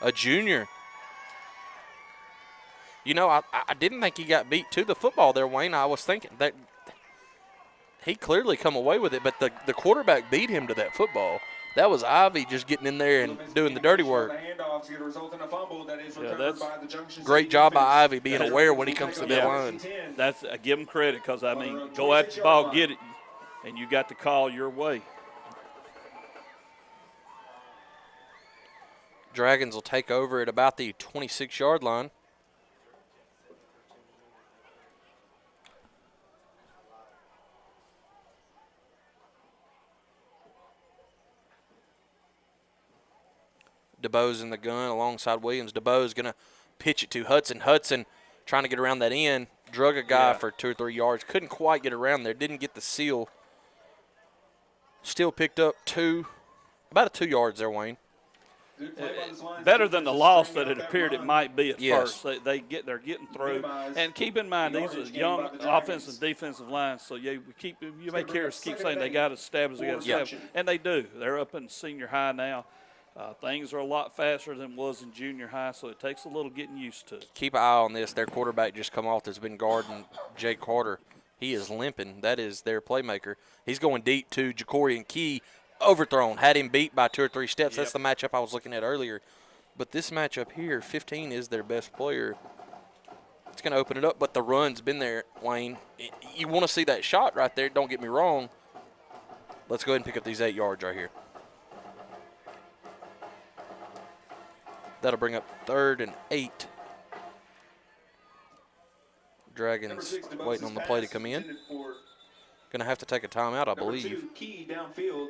a junior. You know, I didn't think he got beat to the football there, Wayne. I was thinking that he clearly come away with it, but the quarterback beat him to that football. That was Ivy just getting in there and doing the dirty work. Yeah, that's great job by Ivy being aware when he comes to that line. That's I give him credit because, I mean, go at the ball, get it, and you got the call your way. Dragons will take over at about the 26-yard line. DeBoe's in the gun alongside Williams. DeBoe's going to pitch it to Hudson. Hudson trying to get around that end. Drug a guy for 2 or 3 yards. Couldn't quite get around there. Didn't get the seal. Still picked up about 2 yards there, Wayne. Better than the loss that it appeared it might be at first. They're getting through. And keep in mind, these are young offensive and defensive lines, so you may hear us keep saying they got to establish, and they do. They're up in senior high now. Things are a lot faster than was in junior high, so it takes a little getting used to. Keep an eye on this. Their quarterback just come off that's been guarding Jake Carter. He is limping. That is their playmaker. He's going deep to Jacorian Key. Overthrown. Had him beat by 2 or 3 steps. That's the matchup I was looking at earlier. But this matchup here, 15 is their best player. It's going to open it up, but the run's been there, Wayne. You want to see that shot right there. Don't get me wrong. Let's go ahead and pick up these 8 yards right here. That'll bring up 3rd and 8. Dragons waiting on the play to come in. Going to have to take a timeout, I believe. Key downfield.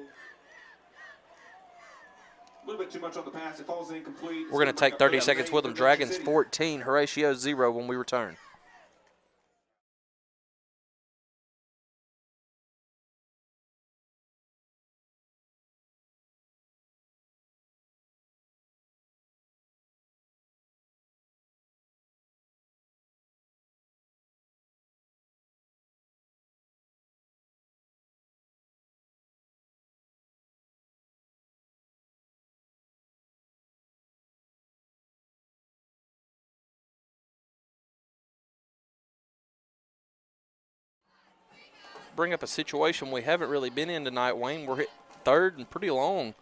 A little bit too much on the pass. It falls incomplete. We're going to take 30 seconds with them. Dragons 14, Horatio 0 when we return. Bring up a situation we haven't really been in tonight, Wayne. We're hit 3rd and pretty long.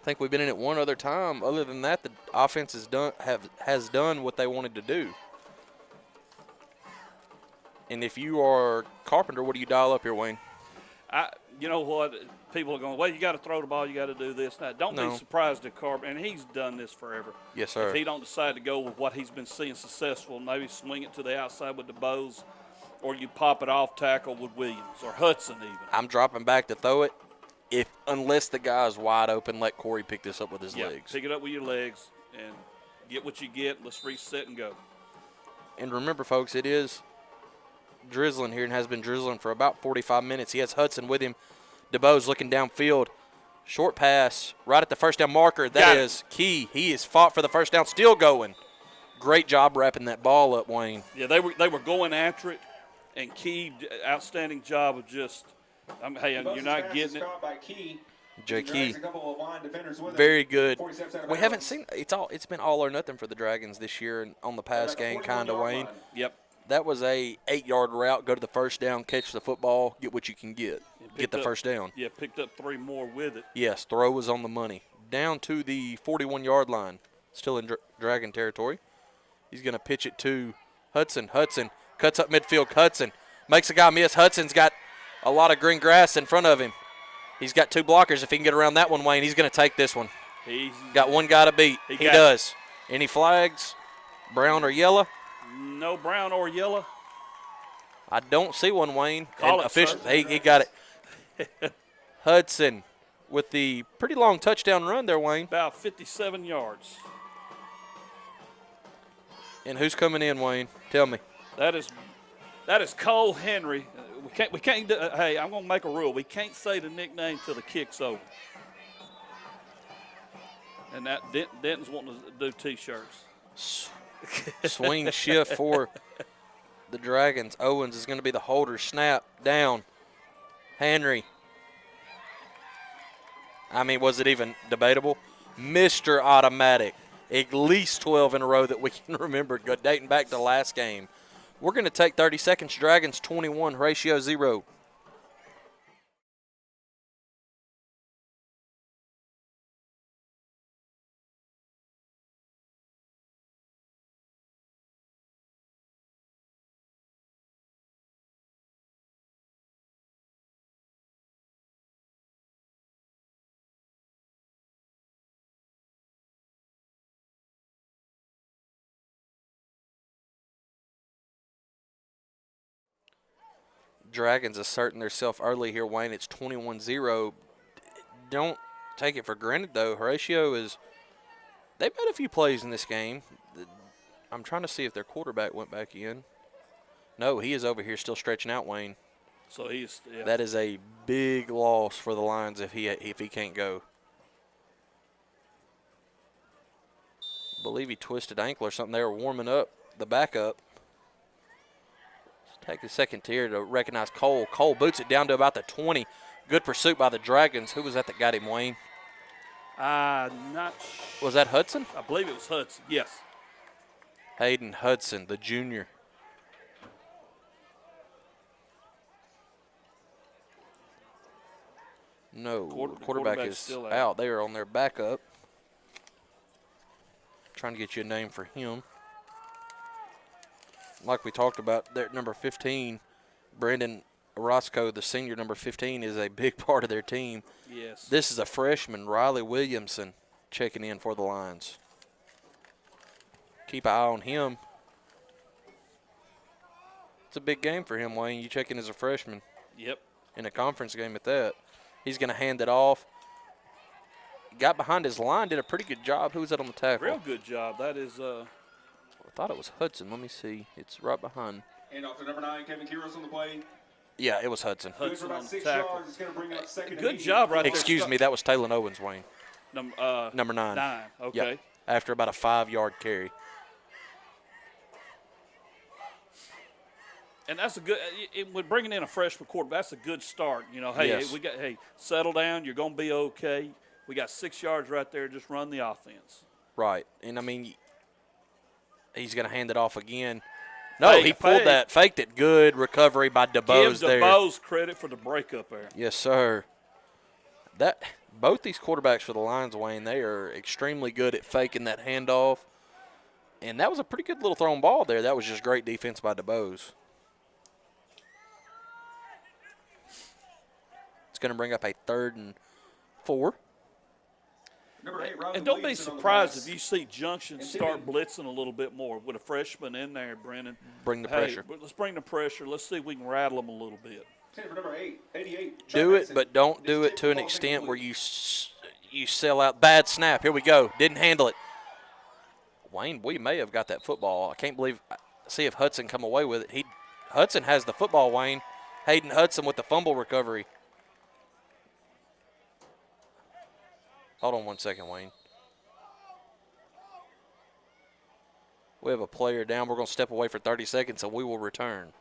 I think we've been in it one other time. Other than that, the offense has done what they wanted to do. And if you are Carpenter, what do you dial up here, Wayne? You know what? People are going, well, you got to throw the ball, you got to do this. Now, don't be surprised at Carpenter, and he's done this forever. Yes, sir. If he don't decide to go with what he's been seeing successful, maybe swing it to the outside with the bows, or you pop it off tackle with Williams or Hudson even. I'm dropping back to throw it. Unless the guy's wide open, let Corey pick this up with his legs. Pick it up with your legs and get what you get. Let's reset and go. And remember, folks, it is drizzling here and has been drizzling for about 45 minutes. He has Hudson with him. DeBoe's looking downfield. Short pass right at the first down marker. That is Key. He has fought for the first down, still going. Great job wrapping that ball up, Wayne. Yeah, they were going after it. And Key, outstanding job of just, hey, you're not getting it. Jay Key, very good. We haven't seen it's been all or nothing for the Dragons this year and on the pass game, kind of, Wayne. Yep. That was a 8-yard route. Go to the first down, catch the football, get what you can get. Get the first down. Yeah, picked up 3 more with it. Yes, throw was on the money. Down to the 41-yard line, still in Dragon territory. He's going to pitch it to Hudson. Hudson cuts up midfield. Hudson makes a guy miss. Hudson's got a lot of green grass in front of him. He's got 2 blockers. If he can get around that one, Wayne, he's going to take this one. He's got one guy to beat. He does. Any flags, brown or yellow? No brown or yellow. I don't see one, Wayne. Call it, sir. He got it. Hudson with the pretty long touchdown run there, Wayne. About 57 yards. And who's coming in, Wayne? Tell me. That is Cole Henry. We can't do, hey, I'm going to make a rule. We can't say the nickname till the kick's over. And that Denton's wanting to do T-shirts. Swing shift for the Dragons. Owens is going to be the holder. Snap down. Henry. I mean, was it even debatable? Mr. Automatic. at least 12 in a row that we can remember, dating back to the last game. We're going to take 30 seconds. Dragons 21, Horatio 0. Dragons asserting themselves early here, Wayne. It's 21-0. Don't take it for granted, though. Horatio they've had a few plays in this game. I'm trying to see if their quarterback went back in. No, he is over here still stretching out, Wayne. So That is a big loss for the Lions if he can't go. I believe he twisted ankle or something. They were warming up the backup. Take a second here to recognize Cole. Cole boots it down to about the 20. Good pursuit by the Dragons. Who was that got him, Wayne? Not Was that Hudson? I believe it was Hudson, yes. Hayden Hudson, the junior. No, quarterback is still out. They are on their backup. Trying to get you a name for him. Like we talked about, their number 15, Brandon Orozco, the senior number 15, is a big part of their team. Yes. This is a freshman, Riley Williamson, checking in for the Lions. Keep an eye on him. It's a big game for him, Wayne. You check in as a freshman. Yep. In a conference game at that. He's going to hand it off. Got behind his line, did a pretty good job. Who was that on the tackle? Real good job. That is I thought it was Hudson. Let me see. It's right behind. And off to number 9, Kevin Kiros on the play. Yeah, it was Hudson. Hudson on the 6 tackle. yards. It's going to bring up second and Good 8. job right there. Excuse me, that was Taylor Owens, Wayne. Number 9. 9, okay. Yep. After about a 5-yard carry. And that's a good when bringing in a freshman quarterback, that's a good start. You know, hey, Yes. settle down, you're going to be okay. We got 6 yards right there, just run the offense. Right. And, I mean, he's going to hand it off again. No, he pulled that, faked it. Good recovery by DeBose there. Give DeBose credit for the breakup there. Yes, sir. Both these quarterbacks for the Lions, Wayne, they are extremely good at faking that handoff. And that was a pretty good little thrown ball there. That was just great defense by DeBose. It's going to bring up a 3rd and 4. Number 8, And don't be surprised if you see Junction start blitzing a little bit more with a freshman in there, Brennan. Bring the pressure. Let's bring the pressure. Let's see if we can rattle them a little bit. Number 8, 88. Do it, but don't do it to an extent where you sell out. Bad snap. Here we go. Didn't handle it. Wayne, we may have got that football. I can't believe. See if Hudson come away with it. Hudson has the football, Wayne. Hayden Hudson with the fumble recovery. Hold on 1 second, Wayne. We have a player down. We're going to step away for 30 seconds, and we will return.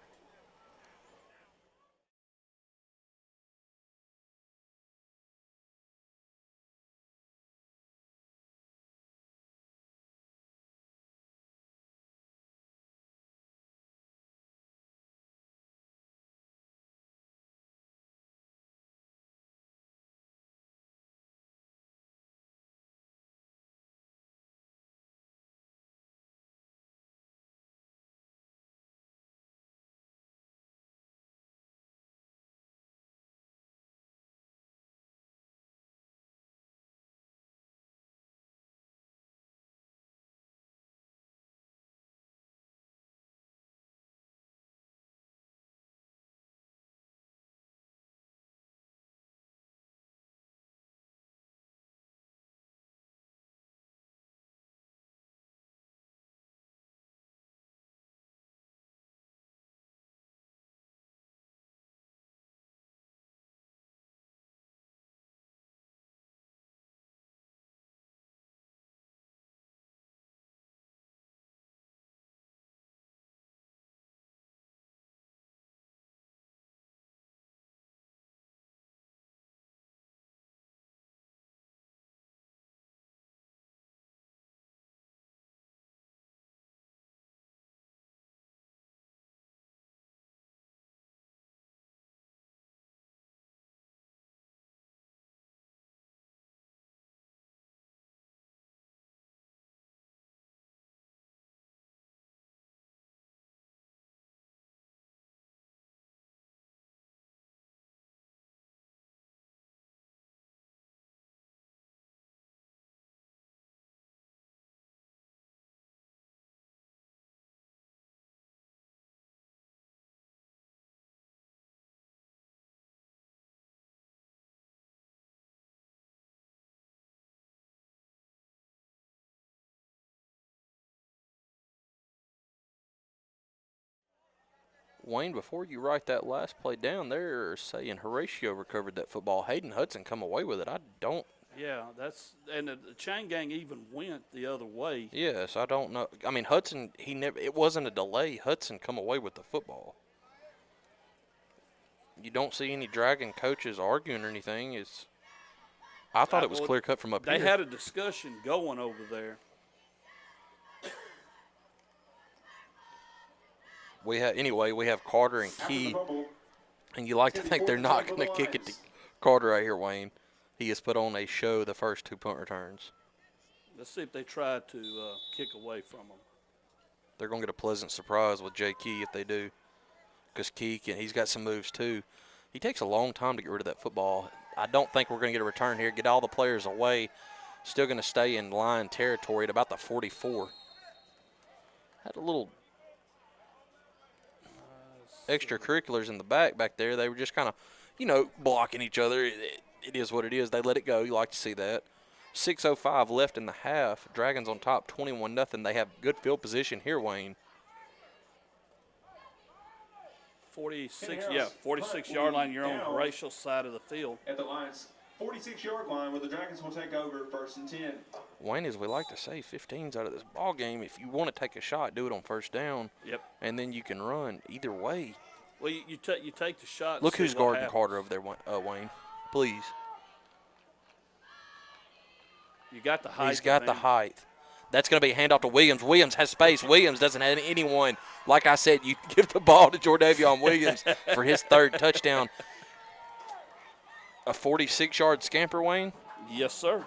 Wayne, before you write that last play down, they're saying Horatio recovered that football. Hayden Hudson come away with it. I don't. Yeah, and the chain gang even went the other way. Yes, I don't know. I mean, Hudson, it wasn't a delay. Hudson come away with the football. You don't see any Dragon coaches arguing or anything. I thought it was clear cut from up here. They had a discussion going over there. We have Carter and Key, and you like to think they're not going to kick it to Carter right here, Wayne. He has put on a show the first 2 punt returns. Let's see if they try to kick away from them. They're going to get a pleasant surprise with Jay Key if they do, because he's got some moves too. He takes a long time to get rid of that football. I don't think we're going to get a return here. Get all the players away. Still going to stay in line territory at about the 44. Had a little extracurriculars in the back there. They were just kind of, blocking each other. It is what it is. They let it go. You like to see that. 6:05 left in the half. Dragons on top, 21-0. They have good field position here, Wayne. 46-yard line. You're on Horatio's side of the field. At the Lions' 46-yard line, where the Dragons will take over 1st and 10. Wayne, as we like to say, 15's out of this ball game. If you want to take a shot, do it on 1st down. Yep. And then you can run either way. Well, you take the shot. Look who's guarding Carter over there, Wayne. Please. You got the height. He's got the height. That's going to be a handoff to Williams. Williams has space. Williams doesn't have anyone. Like I said, you give the ball to Jordavion Williams for his 3rd touchdown. A 46-yard scamper, Wayne? Yes, sir.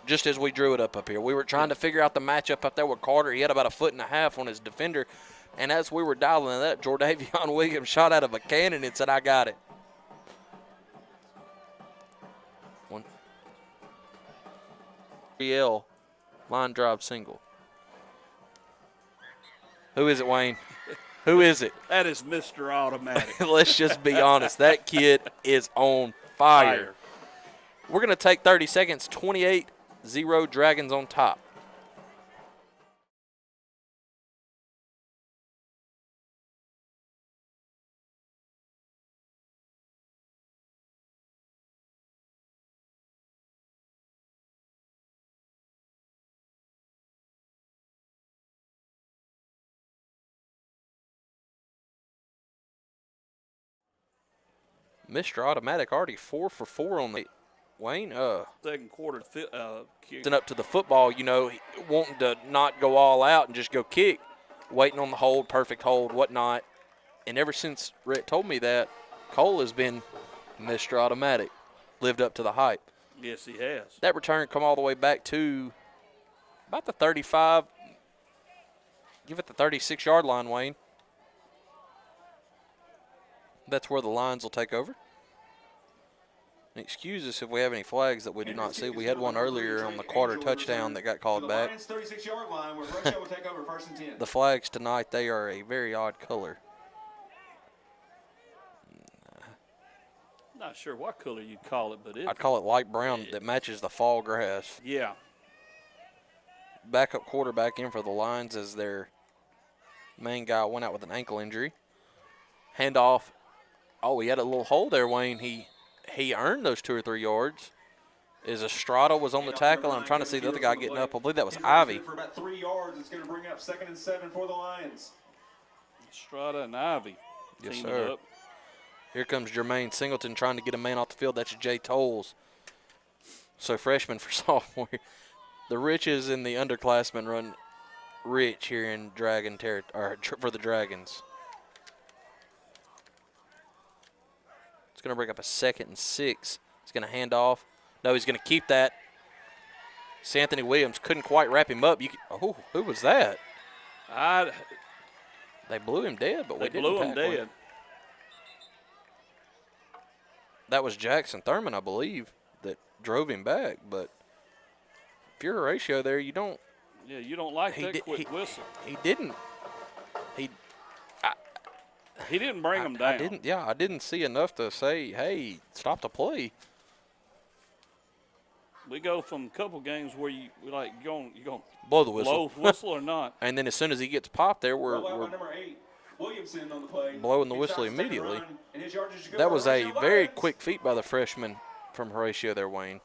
Just as we drew it up here. We were trying to figure out the matchup up there with Carter. He had about 1.5 feet on his defender. And as we were dialing that, Jordavion Williams shot out of a cannon and said, I got it. Line drive single. Who is it, Wayne? Who is it? That is Mr. Automatic. Let's just be honest. That kid is on fire. We're going to take 30 seconds. 28-0 Dragons on top. Mr. Automatic already 4 for 4 on the Wayne. Second quarter. Up to the football, wanting to not go all out and just go kick, waiting on the hold, perfect hold, whatnot. And ever since Rhett told me that, Cole has been Mr. Automatic, lived up to the hype. Yes, he has. That return come all the way back to about the 35. Give it the 36-yard line, Wayne. That's where the Lions will take over. And excuse us if we have any flags that we do not see. We had one earlier on the Carter touchdown that got called back. Lions' 36-yard line, where Horatio will take over 1st and 10. The flags tonight, they are a very odd color. Not sure what color you'd call it, but I'd call it light brown that matches the fall grass. Yeah. Backup quarterback in for the Lions as their main guy went out with an ankle injury. Handoff. Oh, he had a little hole there, Wayne. He earned those 2 or 3 yards. As Estrada was on the tackle, and I'm trying to see the other guy getting up. I believe that was Ivy. For about 3 yards, it's going to bring up 2nd and 7 for the Lions. Estrada and Ivy. Yes, sir. Up. Here comes Jermaine Singleton trying to get a man off the field. That's Jay Tolles. So freshman for sophomore. The riches and the underclassmen run rich here in Dragon territory for the Dragons. It's going to bring up a 2nd and 6. He's going to hand off. No, he's going to keep that. Anthony Williams couldn't quite wrap him up. Who was that? They blew him dead, but we didn't blew him tackle dead. That was Jackson Thurman, I believe, that drove him back. But if you're Horatio there, you don't. Yeah, you don't like that quick whistle. He didn't. He didn't bring him down. I didn't see enough to say, hey, stop the play. We go from a couple games where you going blow the whistle, or not, and then as soon as he gets popped there, we're number 8, Williamson on the play. blowing the whistle immediately. That was a very quick feat by the freshman from Horatio there, Wayne.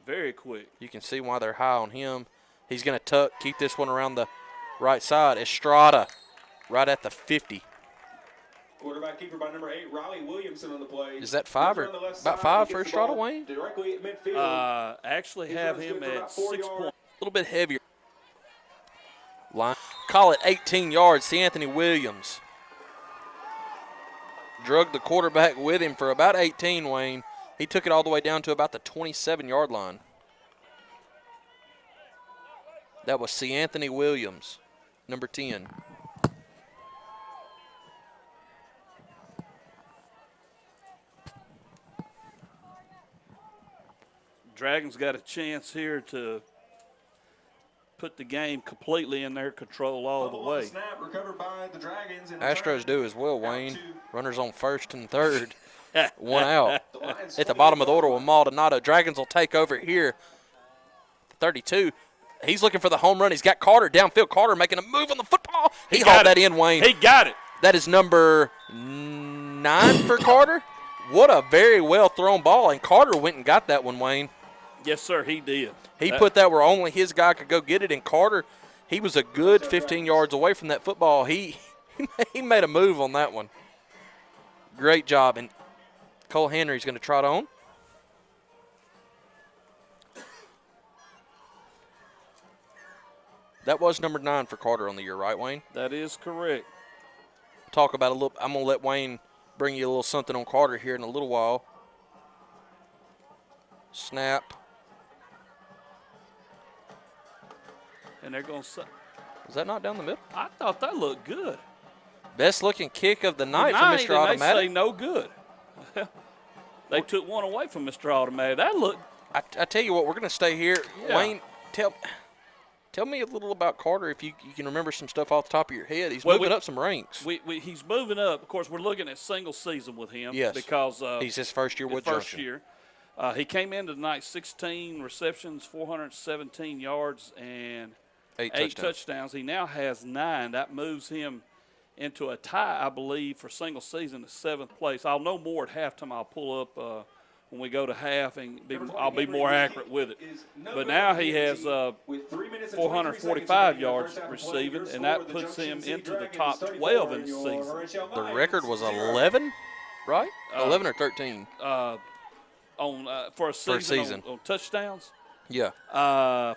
Very quick. You can see why they're high on him. He's going to tuck, keep this one around the right side. Estrada right at the 50. Quarterback keeper by number 8, Riley Williamson on the play. Is that 5 or about 5 for Estrada, Wayne? Directly at midfield. Actually have him at 6 points. A little bit heavier. Line. Call it 18 yards. See Anthony Williams. Drug the quarterback with him for about 18, Wayne. He took it all the way down to about the 27-yard line. That was C. Anthony Williams, number 10. Dragons got a chance here to put the game completely in their control all the way. Snap recovered by the Dragons. Astros do as well, Wayne. Runners on first and third. One out. At the bottom of the order with Maldonado. Dragons will take over here. 32. He's looking for the home run. He's got Carter downfield. Carter making a move on the football. He hauled that in, Wayne. He got it. That is number 9 for Carter. What a very well thrown ball. And Carter went and got that one, Wayne. Yes, sir, he did. He put that where only his guy could go get it. And Carter, he was a good 15 yards away from that football. He made a move on that one. Great job. And Cole Henry's going to trot on. That was number 9 for Carter on the year, right, Wayne? That is correct. Talk about a little. I'm going to let Wayne bring you a little something on Carter here in a little while. Snap. And they're going to. Is that not down the middle? I thought that looked good. Best looking kick of the night for Mr. Automatic. They say no good. They took one away from Mr. Automatic. That looked. I tell you what, we're going to stay here. Yeah. Wayne, tell me a little about Carter if you can remember some stuff off the top of your head. He's moving up some ranks. He's moving up. Of course, we're looking at single season with him. Yes. Because he's his first year with first Junction. year. He came in tonight 16 receptions, 417 yards, and 8 touchdowns. He now has 9. That moves him into a tie, I believe, for single season to 7th place. I'll know more at halftime. I'll pull up when we go to half, and I'll be more accurate with it. But now he has 445 yards receiving, and that puts him into the top 12 in the season. The record was 11, right? 11 or 13? For a season. On touchdowns? Yeah.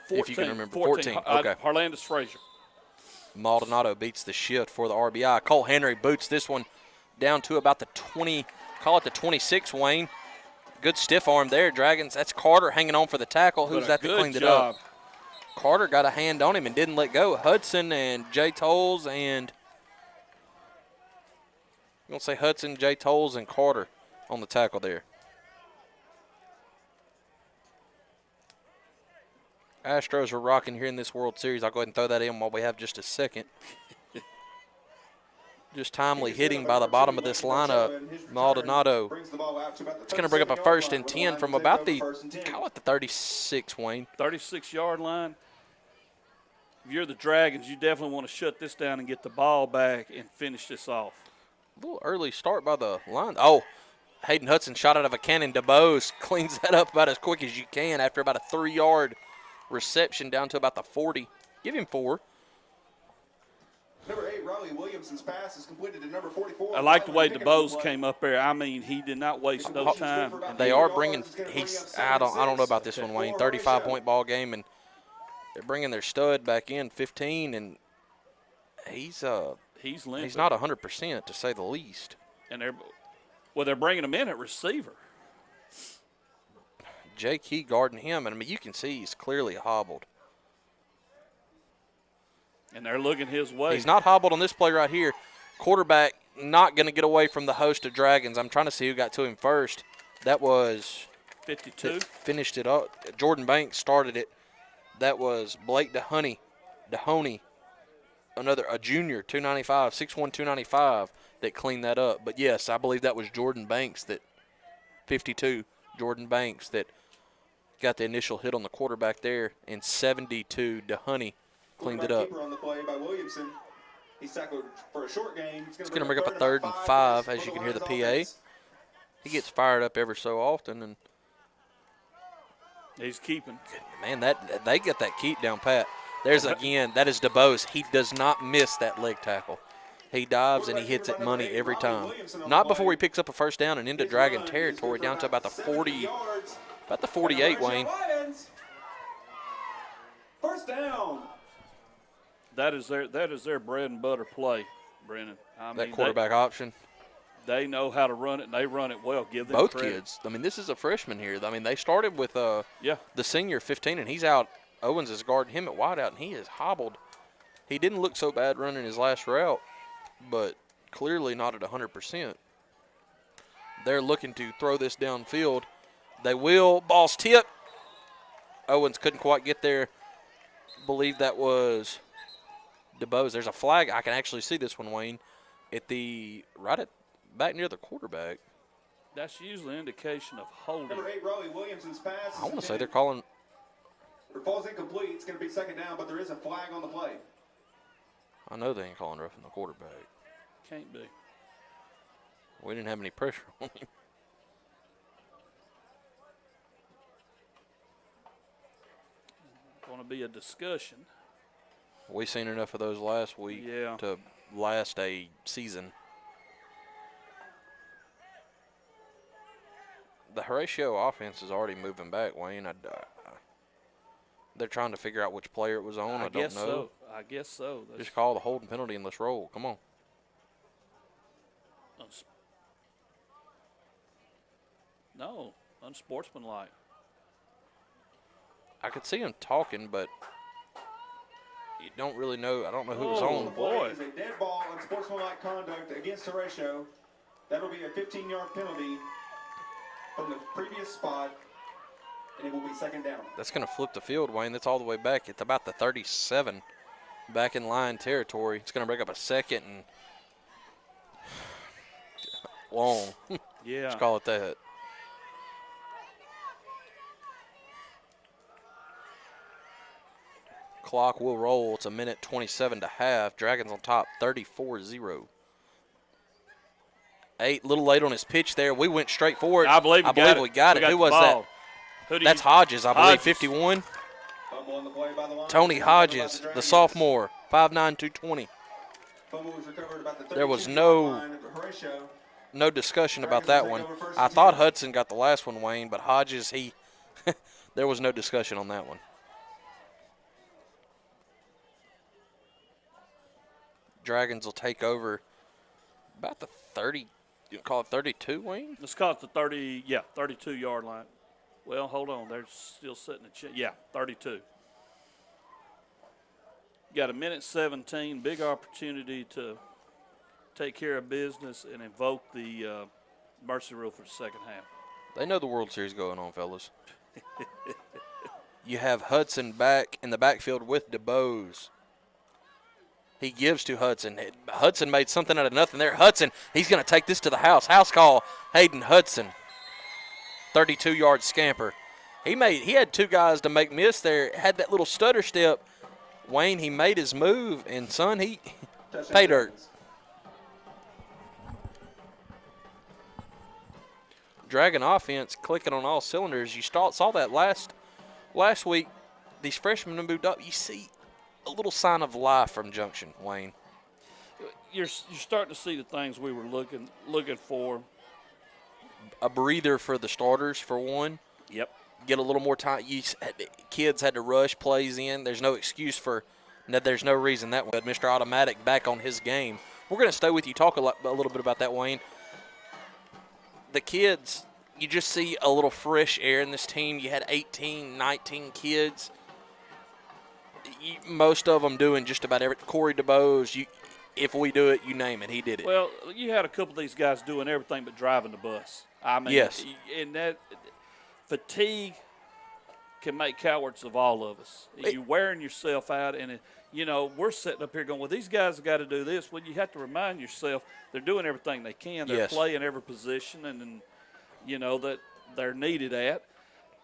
14. If you can remember. 14. Okay. Harlandis Frazier. Maldonado beats the shift for the RBI. Cole Henry boots this one down to about the 20, call it the 26, Wayne. Good stiff arm there, Dragons. That's Carter hanging on for the tackle. Who's that cleaned it up? Carter got a hand on him and didn't let go. Hudson and Jay Tolles and I'm going to say Hudson, Jay Tolles, and Carter on the tackle there. Astros are rocking here in this World Series. I'll go ahead and throw that in while we have just a second. Just timely hitting by the bottom of this lineup. Maldonado. It's going to bring up a 1st and 10 from about the, call it the 36, Wayne. 36-yard line. If you're the Dragons, you definitely want to shut this down and get the ball back and finish this off. A little early start by the line. Oh, Hayden Hudson shot out of a cannon. DeBose cleans that up about as quick as you can after about a 3-yard reception down to about the 40. Give him 4. Number 8, Riley Williamson's pass is completed to number 44. I like the way DeBose came up there. I mean, he did not waste no time. They are bringing. I don't know about this one, Wayne. 35-point ball game, and they're bringing their stud back in, 15, and he's limping. He's not 100% to say the least. And they're bringing him in at receiver. Jay Key guarding him, and I mean you can see he's clearly hobbled. And they're looking his way. He's not hobbled on this play right here. Quarterback not going to get away from the host of Dragons. I'm trying to see who got to him first. That was 52. Finished it up. Jordan Banks started it. That was Blake Dehoney, a junior, 295, 6'1", 295, that cleaned that up. But, yes, I believe that was Jordan Banks, 52, Jordan Banks, that got the initial hit on the quarterback there, and 72 DeHoney cleaned it up. On the play by Williamson. He's tackled for a short gain. It's going to bring up a 3rd and 5, as you can hear the PA. He gets fired up ever so often, and he's keeping. Man, they get that keep down pat. There's again, that is DeBose. He does not miss that leg tackle. He dives and he hits it money every time. Not before he picks up a first down and into Dragon territory down to about the 40, about the 48, Wayne. First down. That is their bread and butter play, Brennan. I mean, that quarterback option. They know how to run it, and they run it well. Give them both credit. Kids. I mean, this is a freshman here. I mean, they started with the senior 15, and he's out. Owens is guarding him at wideout, and he is hobbled. He didn't look so bad running his last route, but clearly not at 100%. They're looking to throw this downfield. They will. Ball's tip. Owens couldn't quite get there. Believe that was DeBose. There's a flag. I can actually see this one, Wayne, back near the quarterback. That's usually an indication of holding. Number 8, Raleigh Williamson's pass. I want to say they're calling. It falls incomplete. It's going to be second down, but there is a flag on the play. I know they ain't calling roughing the quarterback. Can't be. We didn't have any pressure on him. Going to be a discussion. We seen enough of those last week to last a season. The Horatio offense is already moving back, Wayne. They're trying to figure out which player it was on. I don't know. I guess so. Just call the holding penalty and let's roll. Come on. No, unsportsmanlike. I could see him talking, but you don't really know. I don't know who was on. The play is a dead ball, unsportsmanlike conduct against Horatio. That'll be a 15-yard penalty from the previous spot, and it will be second down. That's going to flip the field, Wayne. That's all the way back. It's about the 37, back in line territory. It's going to break up a second and long. Yeah. Let's call it that. Clock will roll. It's a minute 27 to half. Dragons on top, 34-0. 8, a little late on his pitch there. We went straight for it. I believe we got it. Who was that? That's Hodges, I believe, 51. Tony Hodges, the sophomore, 5'9", 220. There was no discussion about that one. I thought Hudson got the last one, Wayne, but Hodges, there was no discussion on that one. Dragons will take over about the 30, you call it 32, Wayne? Let's call it the 32-yard line. Well, hold on. They're still sitting at 32. Got a minute 17, big opportunity to take care of business and invoke the mercy rule for the second half. They know the World Series going on, fellas. You have Hudson back in the backfield with DeBose. He gives to Hudson. Hudson made something out of nothing there. Hudson, he's going to take this to the house. House call, Hayden Hudson. 32-yard scamper. He had two guys to make miss there. Had that little stutter step. Wayne, he made his move, and, son, he pay dirt. Dragon offense clicking on all cylinders. You saw that last week. These freshmen moved up. You see a little sign of life from Junction, Wayne. You're starting to see the things we were looking for. A breather for the starters, for one. Yep. Get a little more time. Kids had to rush plays in. There's no excuse for there's no reason that one. Mr. Automatic back on his game. We're going to stay with you, talk a little bit about that, Wayne. The kids, you just see a little fresh air in this team. You had 18, 19 kids. Most of them doing just about everything. Corey DeBose, if we do it, you name it, he did it. Well, you had a couple of these guys doing everything but driving the bus. I mean, yes. And that fatigue can make cowards of all of us. You're wearing yourself out, and we're sitting up here going, well, these guys have got to do this. Well, you have to remind yourself they're doing everything they can. They're playing every position, and that they're needed at.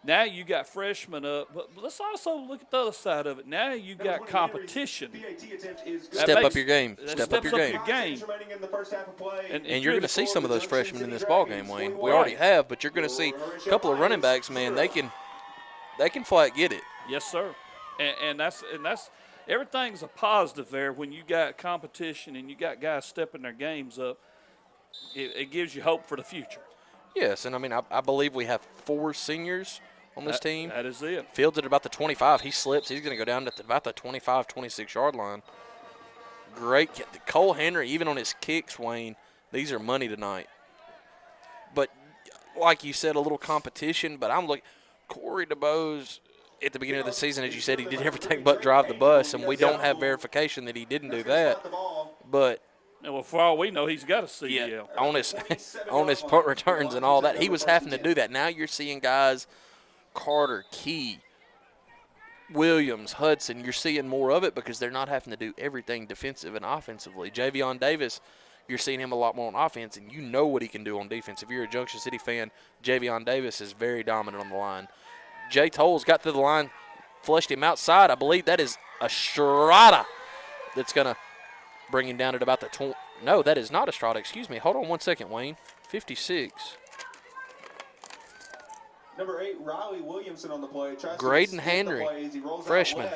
Now you got freshmen up, but let's also look at the other side of it. Now you got competition. Step up your game. Step up your game. And you're going to see some of those freshmen in this ball game, Wayne. We already have, but you're going to see a couple of running backs, man. They can flat get it. Yes, sir. And that's everything's a positive there when you got competition and you got guys stepping their games up. It gives you hope for the future. Yes, and I mean I believe we have 4 seniors on this team. That is it. Fields at about the 25. He slips. He's going to go down to about the 25, 26-yard line. Great. Cole Henry, even on his kicks, Wayne, these are money tonight. But like you said, a little competition. But I'm looking – Corey DeBose, at the beginning of the season, as you said, he did everything but drive the bus, and we don't have verification that he didn't do that. But – well, for all we know, he's got a CDL. yeah, on his punt returns and all that. He was having to do that. Now you're seeing guys – Carter, Key, Williams, Hudson, you're seeing more of it because they're not having to do everything defensive and offensively. Javion Davis, you're seeing him a lot more on offense, and you know what he can do on defense. If you're a Junction City fan, Javion Davis is very dominant on the line. Jay Tolles got to the line, flushed him outside. I believe that is Estrada that's going to bring him down at about the 20. No, that is not Estrada. Excuse me. Hold on one second, Wayne. 56. Number 8, Riley Williamson on the play. Graydon Henry, freshman.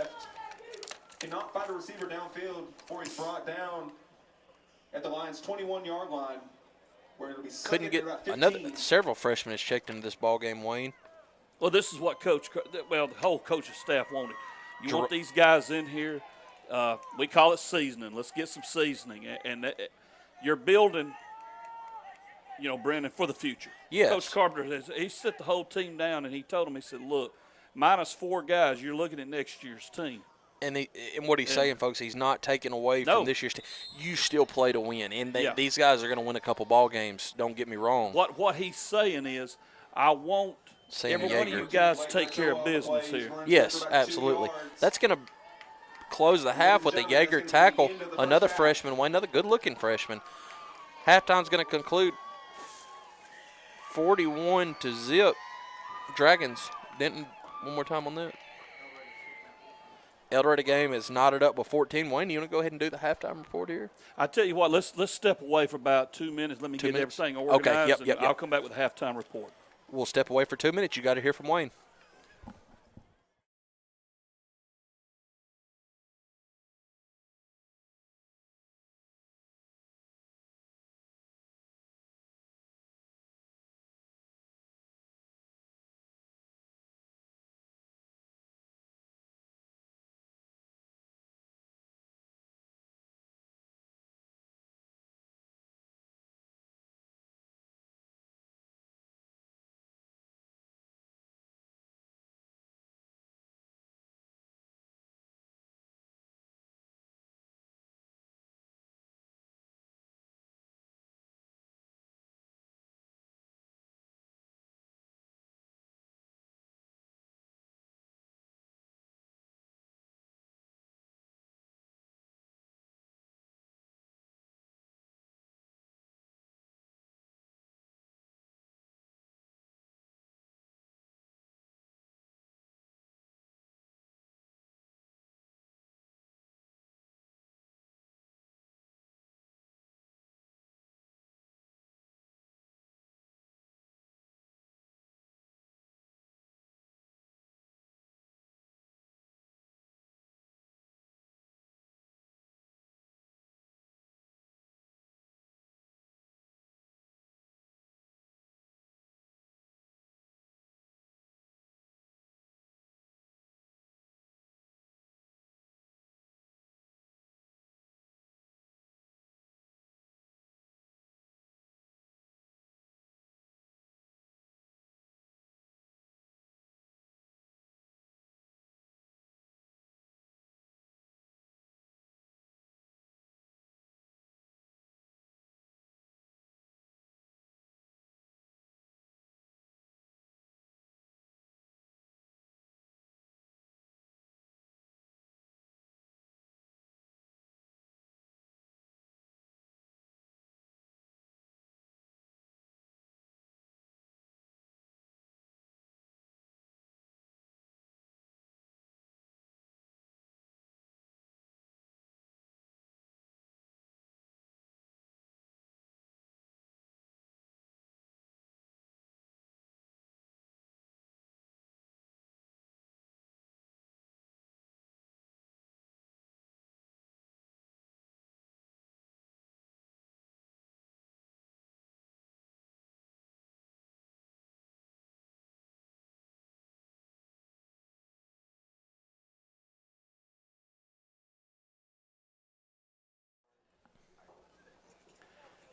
Cannot find a receiver downfield before he's brought down at the Lions' 21-yard line, where it'll be couldn't get several freshmen has checked into this ball game, Wayne. Well, this is what the whole coaching staff wanted. You want these guys in here. We call it seasoning. Let's get some seasoning, and you're building. Brandon, for the future. Yes. Coach Carpenter, he set the whole team down, and he told them, he said, look, minus 4 guys, you're looking at next year's team. And what he's saying, folks, he's not taking away from this year's team. You still play to win, and these guys are going to win a couple ball games. Don't get me wrong. What he's saying is, I want every one of you guys to take care of business here. Yes, absolutely. That's going to close the half with a Jaeger tackle, another freshman, another good-looking freshman. Halftime's going to conclude 41-0. Dragons. Denton, one more time on that. Eldorado game is knotted up with 14. Wayne, you want to go ahead and do the halftime report here? I tell you what, let's step away for about 2 minutes. Let me get everything organized, okay, yep. I'll come back with a halftime report. We'll step away for 2 minutes. You got to hear from Wayne.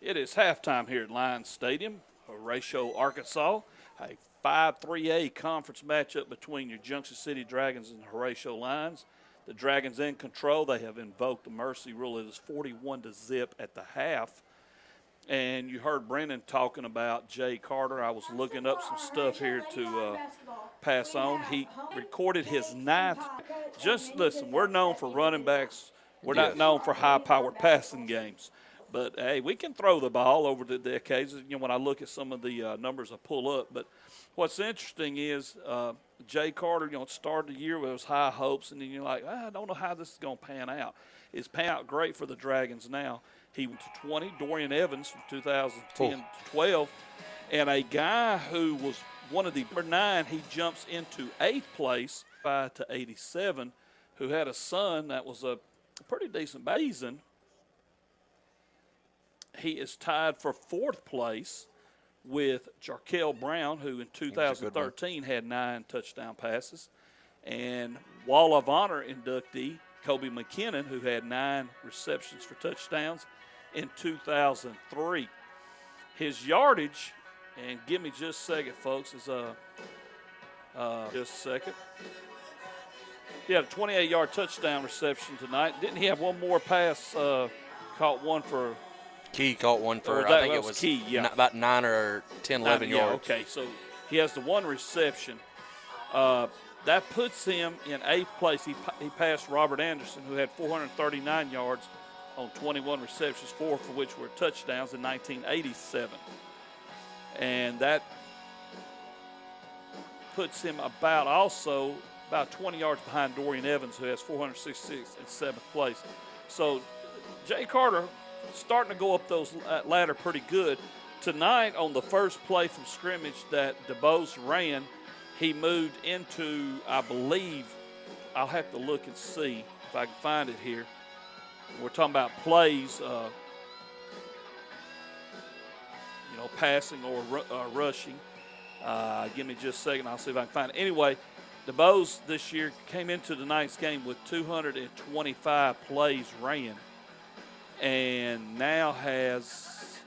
It is halftime here at Lions Stadium, Horatio, Arkansas. A 5-3A conference matchup between your Junction City Dragons and the Horatio Lions. The Dragons in control. They have invoked the mercy rule. It is 41-0 at the half. And you heard Brennan talking about Jay Carter. I was looking up some stuff here to pass on. He recorded his 9th. Just listen, we're known for running backs. We're not known for high-powered passing games. But, hey, we can throw the ball over the decades, when I look at some of the numbers I pull up. But what's interesting is Jay Carter, started the year with those high hopes, and then you're like, I don't know how this is going to pan out. It's panned out great for the Dragons now. He went to 20, Dorian Evans from 2010 to 12. And a guy who was one of the number 9, he jumps into 8th place, 5 to 87, who had a son that was a pretty decent season. He is tied for 4th place with Jarkel Brown, who in 2013 had 9 touchdown passes. And Wall of Honor inductee Kobe McKinnon, who had 9 receptions for touchdowns in 2003. His yardage, and give me just a second, folks, is just a second. He had a 28-yard touchdown reception tonight. Didn't he have one more pass, caught one for – Key caught one for, I think it was Key, yeah. About 9 or 10, 11 yards. Okay, so he has the one reception. That puts him in 8th place. He passed Robert Anderson, who had 439 yards on 21 receptions, 4 for which were touchdowns in 1987. And that puts him about 20 yards behind Dorian Evans, who has 466 in 7th place. So Jay Carter starting to go up those ladder pretty good. Tonight on the first play from scrimmage that DeBose ran, he moved into, I believe, I'll have to look and see if I can find it here. We're talking about plays, passing or rushing. Give me just a second. I'll see if I can find it. Anyway, DeBose this year came into tonight's game with 225 plays ran, and now has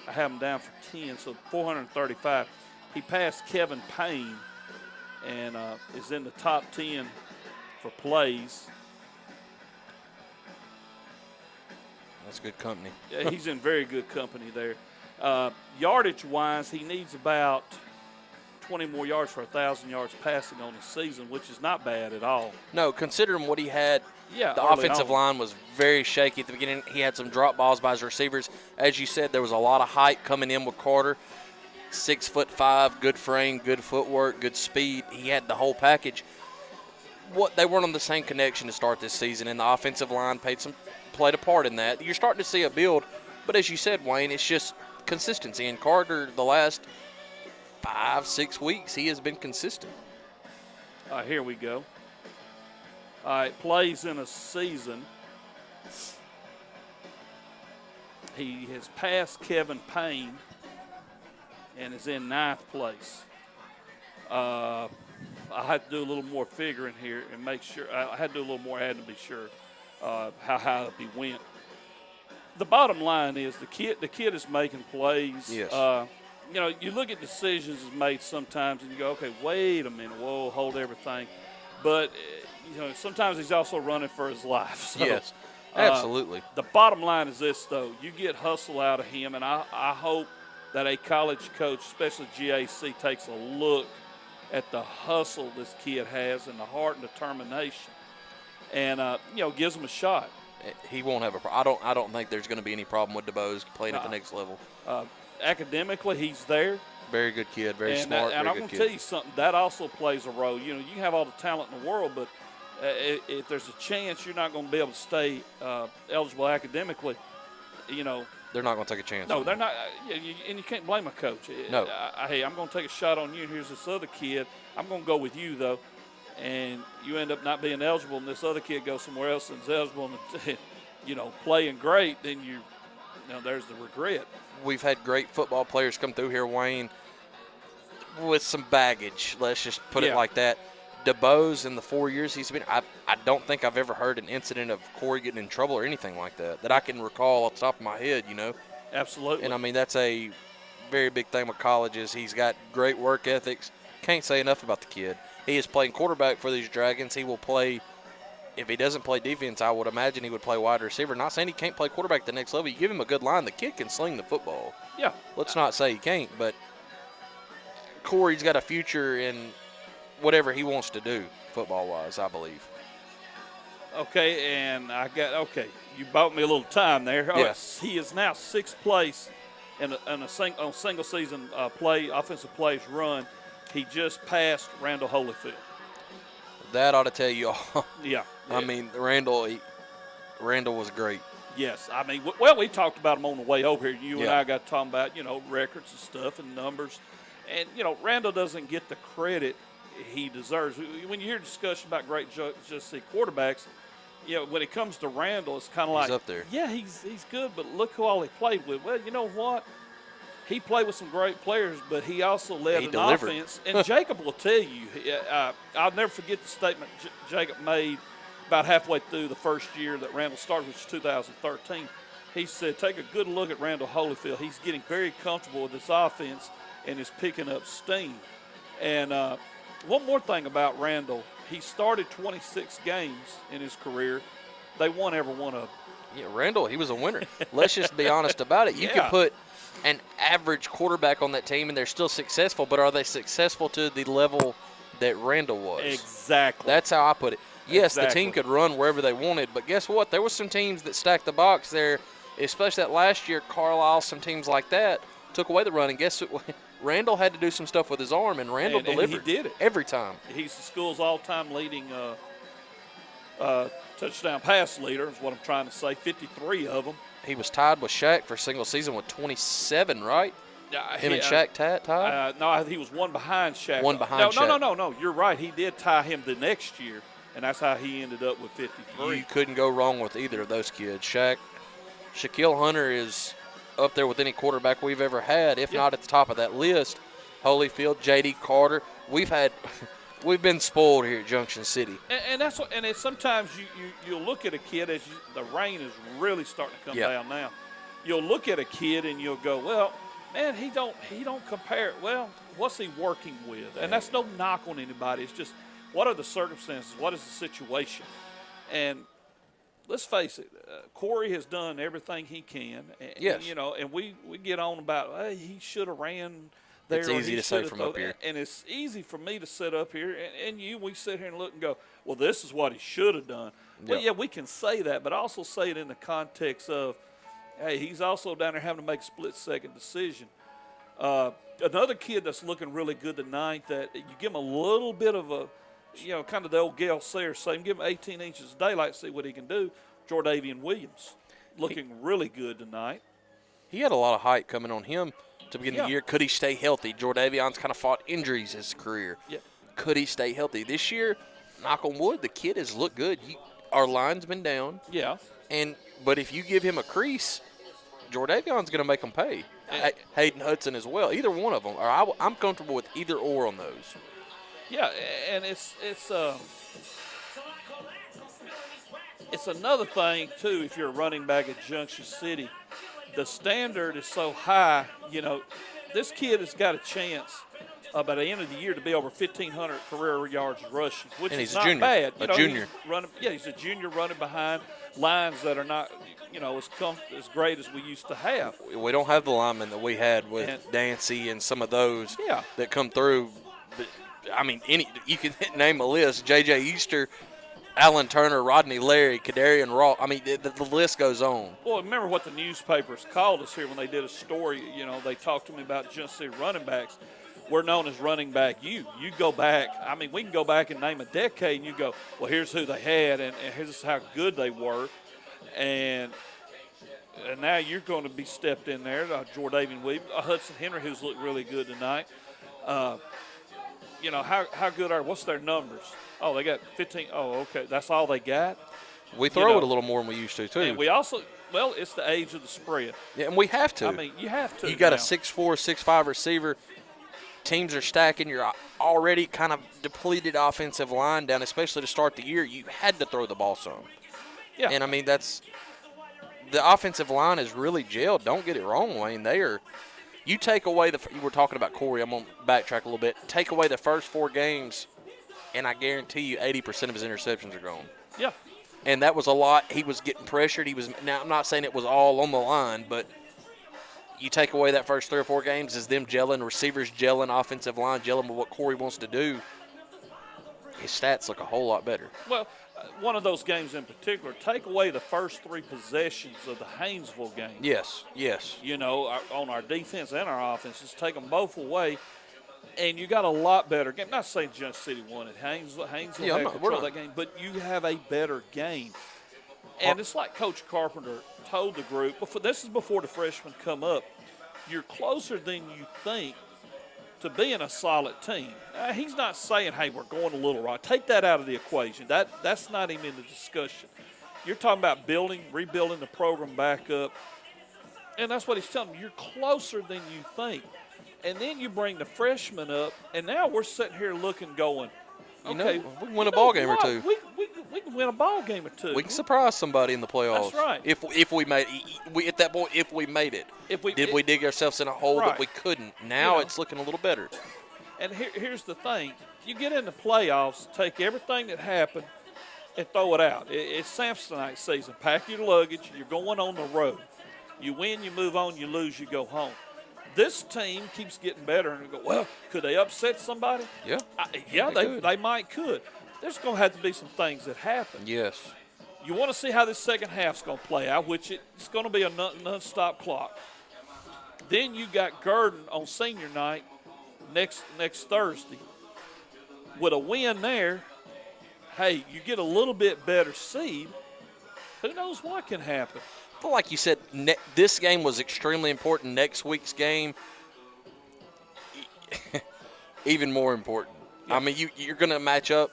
I have him down for 10, so 435. He passed Kevin Payne and is in the top 10 for plays. That's good company. Yeah, he's in very good company there. Yardage-wise, he needs about 20 more yards for 1,000 yards passing on the season, which is not bad at all. No, considering what he had, the early offensive on. line was very shaky at the beginning. He had some drop balls by his receivers. As you said, there was a lot of height coming in with Carter. 6'5", good frame, good footwork, good speed. He had the whole package. They weren't on the same connection to start this season, and the offensive line played a part in that. You're starting to see a build, but as you said, Wayne, it's just consistency. And Carter, the last 5-6 weeks, he has been consistent. Here we go. All right, plays in a season. He has passed Kevin Payne and is in 9th place. I had to do a little more figuring here and make sure. I had to do a little more adding to be sure how high he went. The bottom line is the kid is making plays. Yes. You look at decisions he's made sometimes and you go, okay, wait a minute, whoa, hold everything. But, sometimes he's also running for his life. So, yes, absolutely. The bottom line is this, though. You get hustle out of him, and I hope that a college coach, especially GAC, takes a look at the hustle this kid has and the heart and determination and, gives him a shot. He won't have a problem. I don't think there's going to be any problem with DeBose playing at the next level. Academically, he's there. Very good kid, very smart, and I'm going to tell you something, that also plays a role. You can have all the talent in the world, but if there's a chance you're not going to be able to stay eligible academically, they're not going to take a chance. No, they're not. And you can't blame a coach. No. Hey, I'm going to take a shot on you, and here's this other kid. I'm going to go with you, though. And you end up not being eligible, and this other kid goes somewhere else and is eligible and, playing great, then there's the regret. We've had great football players come through here, Wayne, with some baggage. Let's just put it like that. DeBose in the 4 years he's been, I don't think I've ever heard an incident of Corey getting in trouble or anything like that I can recall off the top of my head, you know. Absolutely. And, I mean, that's a very big thing with colleges. He's got great work ethics. Can't say enough about the kid. He is playing quarterback for these Dragons. He will play, if he doesn't play defense, I would imagine he would play wide receiver. Not saying he can't play quarterback at the next level. You give him a good line, the kid can sling the football. Yeah. Let's not say he can't, but Corey's got a future in whatever he wants to do football-wise, I believe. Okay, and you bought me a little time there. Yes. He is now 6th place in a single season offensive plays run. He just passed Randall Holyfield. That ought to tell you all. Yeah. I mean, Randall was great. Yes. I mean, we talked about him on the way over here. You and I got talking about, records and stuff and numbers. And, Randall doesn't get the credit he deserves. When you hear discussion about great just see quarterbacks, when it comes to Randall, it's kind of like, he's up there. Yeah, he's good, but look who all he played with. Well, you know what? He played with some great players, but he also led an offense. And Jacob will tell you, I'll never forget the statement Jacob made about halfway through the first year that Randall started, which was 2013. He said, take a good look at Randall Holyfield. He's getting very comfortable with this offense and is picking up steam. And one more thing about Randall, he started 26 games in his career. They won every one of them. Yeah, Randall, he was a winner. Let's just be honest about it. You can put an average quarterback on that team, and they're still successful, but are they successful to the level that Randall was? Exactly. That's how I put it. Yes, exactly. The team could run wherever they wanted, but guess what? There were some teams that stacked the box there, especially that last year, Carlisle, some teams like that, took away the run, and guess what? Randall had to do some stuff with his arm, and Randall delivered. And he did it. Every time. He's the school's all-time leading touchdown pass leader is what I'm trying to say, 53 of them. He was tied with Shaq for a single season with 27, right? Him and Shaq tied? No, he was one behind Shaq. Shaq. No. You're right. He did tie him the next year, and that's how he ended up with 53. You couldn't go wrong with either of those kids. Shaquille Hunter is up there with any quarterback we've ever had, if not at the top of that list. Holyfield, J.D. Carter. We've been spoiled here at Junction City. And that's what. And it's sometimes you'll look at a kid as the rain is really starting to come down now. You'll look at a kid and you'll go, well, man, he don't compare it. Well, what's he working with? And that's no knock on anybody. It's just what are the circumstances? What is the situation? And let's face it, Corey has done everything he can. Yes. And we get on about, hey, he should have ran there. It's easy to say from up here. And it's easy for me to sit up here and we sit here and look and go, well, this is what he should have done. Yep. Well, yeah, we can say that, but also say it in the context of, hey, he's also down there having to make a split-second decision. Another kid that's looking really good tonight that you give him a little bit of a, kind of the old Gail Sayers saying, give him 18 inches of daylight, see what he can do. Jordavian Williams looking really good tonight. He had a lot of hype coming on him to begin the year. Could he stay healthy? Jordavion's kind of fought injuries his career. Yeah. Could he stay healthy? This year, knock on wood, the kid has looked good. Our line's been down. Yeah. But if you give him a crease, Jordavion's going to make him pay. Hayden Hudson as well. Either one of them. Or I'm comfortable with either or on those. Yeah, and it's another thing, too, if you're a running back at Junction City. The standard is so high, this kid has got a chance by the end of the year to be over 1,500 career yards rushing, which is not bad. Junior. He's a junior running behind lines that are not, as great as we used to have. We don't have the linemen that we had with Dancy and some of those that come through. But, I mean, you can name a list. J.J. Easter, Alan Turner, Rodney Larry, Kadarian Raw. I mean, the list goes on. Well, remember what the newspapers called us here when they did a story. They talked to me about Junction City running backs. We're known as running back U. You go back. I mean, we can go back and name a decade, and you go, well, here's who they had, and here's how good they were. And now you're going to be stepped in there. Jordavian Williams, Hudson Henry, who's looked really good tonight. How good what's their numbers? Oh, they got 15. Oh, okay. That's all they got? We throw it a little more than we used to, too. And we also, it's the age of the spread. Yeah, and we have to. I mean, you have to. You got a 6'4", 6'5" receiver. teams are stacking. You're already kind of depleted offensive line down, especially to start the year. You had to throw the ball some. Yeah. And, I mean, the offensive line is really gelled. Don't get it wrong, Wayne. You take away you were talking about Corey. I'm going to backtrack a little bit. Take away the first 4 games, and I guarantee you 80% of his interceptions are gone. Yeah. And that was a lot. He was getting pressured. Now, I'm not saying it was all on the line, but you take away that first 3 or 4 games, is them gelling, receivers gelling, offensive line gelling with what Corey wants to do. His stats look a whole lot better. Well, one of those games in particular, take away the first 3 possessions of the Haynesville game. Yes. You know, on our defense and our offense, just take them both away, and you got a lot better game. Not saying Junction City won it. Haynesville had control of that game, but you have a better game. And it's like Coach Carpenter told the group, this is before the freshmen come up, you're closer than you think to being a solid team. He's not saying, hey, we're going a little right. Take that out of the equation. That's not even in the discussion. You're talking about rebuilding the program back up. And that's what he's telling me. You're closer than you think. And then you bring the freshmen up, and now we're sitting here looking, going, okay, we can win a ball game or 2. We can win a ball game or 2. We can surprise somebody in the playoffs. That's right. If we made at that point, if we made it. Did we dig ourselves in a hole that we couldn't? Now it's looking a little better. And here's the thing. You get in the playoffs, take everything that happened and throw it out. It's Samsonite season. Pack your luggage. You're going on the road. You win, you move on. You lose, you go home. This team keeps getting better, and we go, well, could they upset somebody? Yeah. They might could. There's going to have to be some things that happen. Yes. You want to see how this second half's going to play out, which it's going to be a non-stop clock. Then you got Gurdon on senior night next Thursday. With a win there, hey, you get a little bit better seed. Who knows what can happen? Well, like you said, this game was extremely important. Next week's game, even more important. Yeah. I mean, you're going to match up.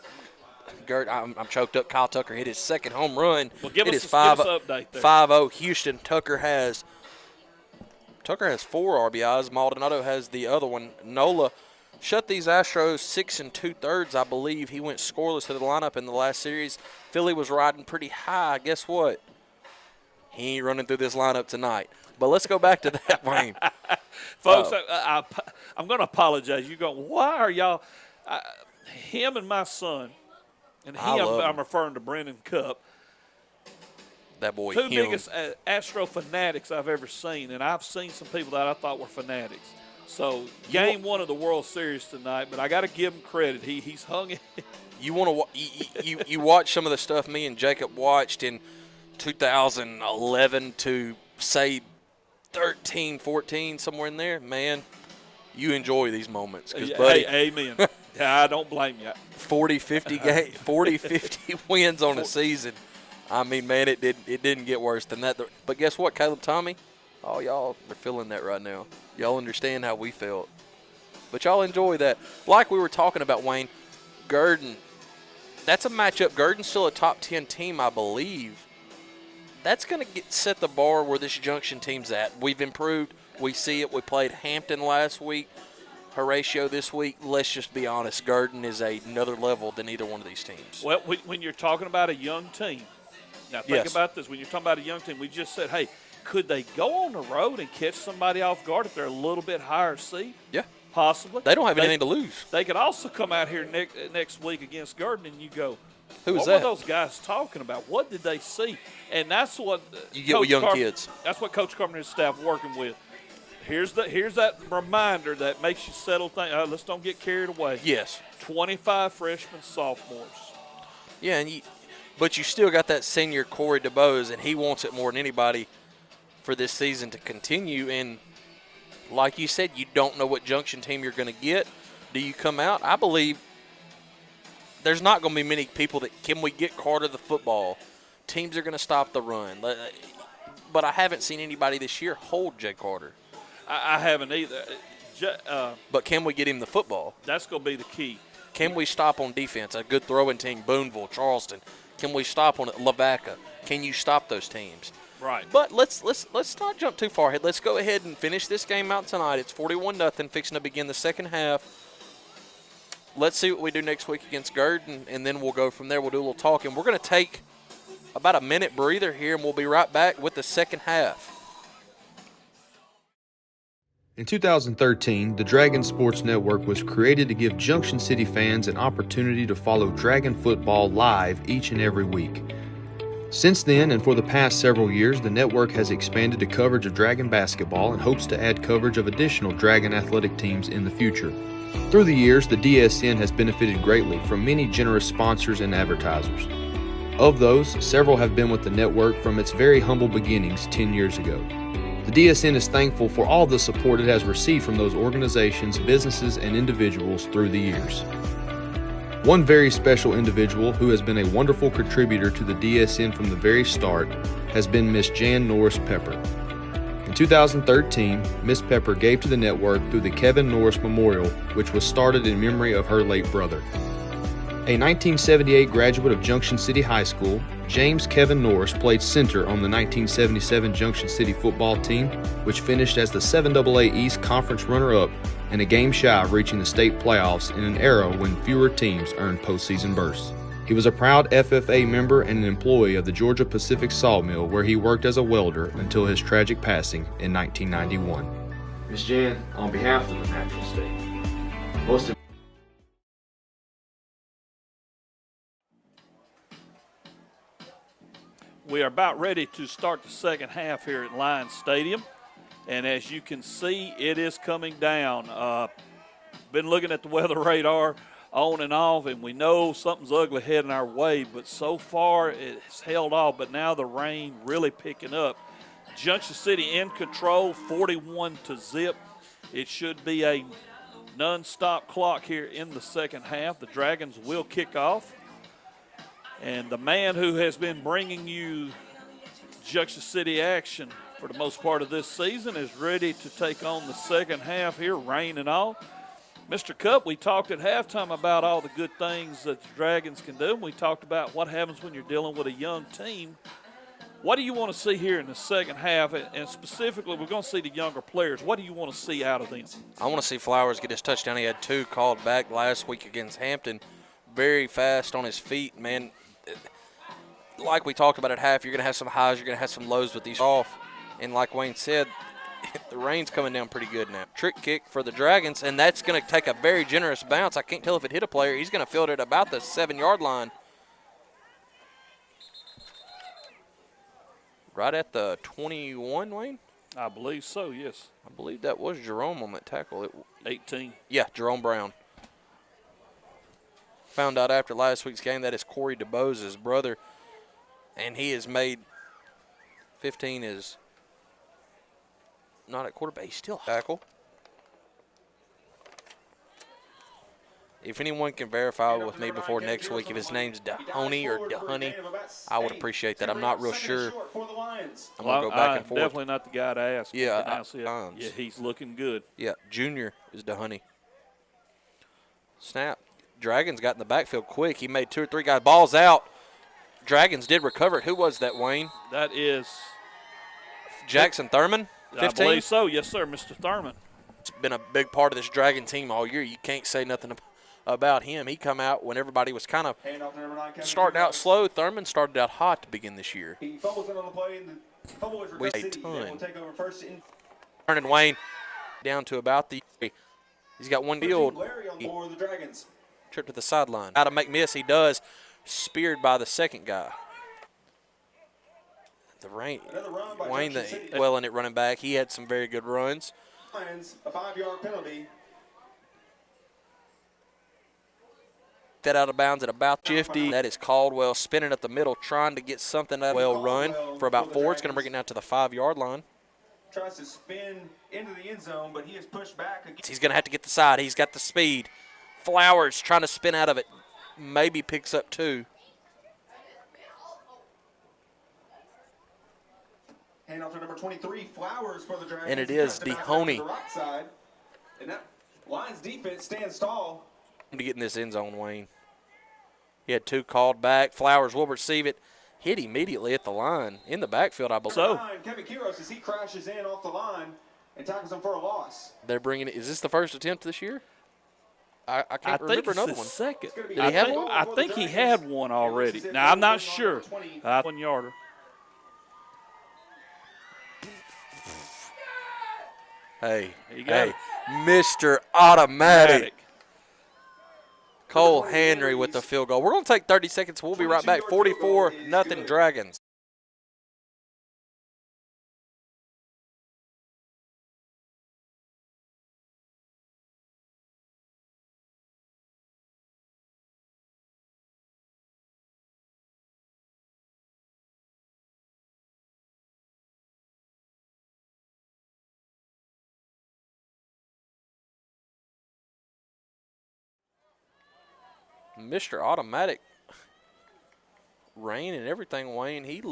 Gert, I'm choked up. Kyle Tucker hit his second home run. Well, give us an update there. 5-0 Houston. Tucker has 4 RBIs. Maldonado has the other one. Nola shut these Astros 6 2/3, I believe. He went scoreless to the lineup in the last series. Philly was riding pretty high. Guess what? He ain't running through this lineup tonight. But let's go back to that, Wayne. Folks, I'm going to apologize. You're going, why are y'all him and my son, and I'm referring to Brendan Cup, that boy, 2 biggest Astro fanatics I've ever seen, and I've seen some people that I thought were fanatics. So game 1 of the World Series tonight, but I got to give him credit. He's hung it. You want to you watch some of the stuff me and Jacob watched in 2011 to say 13, 14, somewhere in there, man. You enjoy these moments, because buddy, hey, amen. I don't blame you. 40, 50 wins on a season. I mean, man, it didn't get worse than that. But guess what, Caleb, Tommy? Oh, y'all are feeling that right now. Y'all understand how we felt. But y'all enjoy that. Like we were talking about, Wayne, Gurdon, that's a matchup. Gurdon's still a top 10 team, I believe. That's going to set the bar where this Junction team's at. We've improved. We see it. We played Hampton last week, Horatio this week. Let's just be honest. Gurdon is another level than either one of these teams. Well, when you're talking about a young team, now think about this. When you're talking about a young team, we just said, hey, could they go on the road and catch somebody off guard if they're a little bit higher seed? Yeah. Possibly. They don't have anything to lose. They could also come out here next week against Gurdon, and you go, who was what were those guys talking about? What did they see? And that's what you get with young kids. That's what Coach Carpenter and his staff working with. Here's that reminder that makes you settle things. Let's don't get carried away. Yes. 25 freshmen, sophomores. Yeah, but you still got that senior Corey DeBose, and he wants it more than anybody for this season to continue. And like you said, you don't know what Junction team you're going to get. Do you come out? I believe there's not going to be many people that, can we get Carter the football? Teams are going to stop the run. But I haven't seen anybody this year hold Jay Carter. I haven't either. But can we get him the football? That's going to be the key. Can we stop on defense? A good throwing team, Booneville, Charleston. Can we stop on it? Lavaca. Can you stop those teams? Right. But let's not jump too far ahead. Let's go ahead and finish this game out tonight. It's 41-0, fixing to begin the second half. Let's see what we do next week against Gurdon, and then we'll go from there. We'll do a little talking. We're going to take about a minute breather here, and we'll be right back with the second half. In 2013, the Dragon Sports Network was created to give Junction City fans an opportunity to follow Dragon football live each and every week. Since then, and for the past several years, the network has expanded to coverage of Dragon basketball and hopes to add coverage of additional Dragon athletic teams in the future. Through the years, the DSN has benefited greatly from many generous sponsors and advertisers. Of those, several have been with the network from its very humble beginnings 10 years ago. The DSN is thankful for all the support it has received from those organizations, businesses, and individuals through the years. One very special individual who has been a wonderful contributor to the DSN from the very start has been Miss Jan Norris Pepper. In 2013, Miss Pepper gave to the network through the Kevin Norris Memorial, which was started in memory of her late brother. A 1978 graduate of Junction City High School, James Kevin Norris played center on the 1977 Junction City football team, which finished as the 7AA East Conference runner-up and a game shy of reaching the state playoffs in an era when fewer teams earned postseason berths. He was a proud FFA member and an employee of the Georgia Pacific Sawmill, where he worked as a welder until his tragic passing in 1991. Ms. Jan, on behalf of the Natural State, We are about ready to start the second half here at Lions Stadium. And as you can see, it is coming down. Been looking at the weather radar on and off, and we know something's ugly heading our way, but so far it's held off, but now the rain really picking up. Junction City in control, 41-0. It should be a non-stop clock here in the second half. The Dragons will kick off. And the man who has been bringing you Junction City action for the most part of this season is ready to take on the second half here, rain and all. Mr. Cup, we talked at halftime about all the good things that the Dragons can do. We talked about what happens when you're dealing with a young team. What do you want to see here in the second half? And specifically, we're going to see the younger players. What do you want to see out of them? I want to see Flowers get his touchdown. He had 2 called back last week against Hampton. Very fast on his feet, man. Like we talked about at half, you're going to have some highs, you're going to have some lows with these off. And like Wayne said, the rain's coming down pretty good now. Trick kick for the Dragons, and that's going to take a very generous bounce. I can't tell if it hit a player. He's going to field it about the 7-yard line. Right at the 21, Wayne? I believe so, yes. I believe that was Jerome on that tackle. 18. Yeah, Jerome Brown. Found out after last week's game that is Corey DeBose's brother, and he has made 15 is not at quarterback. He's still tackle. If anyone can verify with me before next week if his name's Dahoney or Dahoney, I would appreciate that. I'm not real sure. I'm going to go back and forth. Definitely not the guy to ask. Yeah, yeah, he's looking good. Yeah, Junior is Dahoney. Snap. Dragons got in the backfield quick. He made 2 or 3 guys. Ball's out. Dragons did recover. Who was that, Wayne? That is Jackson Thurman, 15? I believe so. Yes, sir, Mr. Thurman. It's been a big part of this Dragon team all year. You can't say nothing about him. He come out when everybody was kind of starting out slow. Thurman started out hot to begin this year. He fumbles on the play, and the fumble is We a City. ton. Will take over first in. Turning Wayne down to about the – he's got one field. Larry on board the Dragons. Trip to the sideline. How to make miss, he does. Speared by the second guy. The rain. Wayne, well in it running back. He had some very good runs. Lions, a 5-yard penalty. That out of bounds at about 50. That is Caldwell spinning up the middle, trying to get something that well run for about 4. It's going to bring it down to the 5-yard line. Tries to spin into the end zone, but he is pushed back. He's going to have to get the side. He's got the speed. Flowers trying to spin out of it. Maybe picks up 2. Hand off to number 23, Flowers for the Dragons. And it is Dahoney. The right side. And that Lions defense stands tall. To get in this end zone, Wayne. He had 2 called back. Flowers will receive it, hit immediately at the line in the backfield, I believe. So Kevin Kiros, as he crashes in off the line and tackles him for a loss. They're bringing it. Is this the first attempt this year? I I can't think remember it's another his one. second. Did he have one? I think he had one already. Now, I'm not sure. 1-yarder. Hey, You got hey, it. Mr. Automatic. Cole Henry with the field goal. We're going to take 30 seconds. We'll be right back. 44-0 Dragons. Mr. Automatic, rain and everything, Wayne. He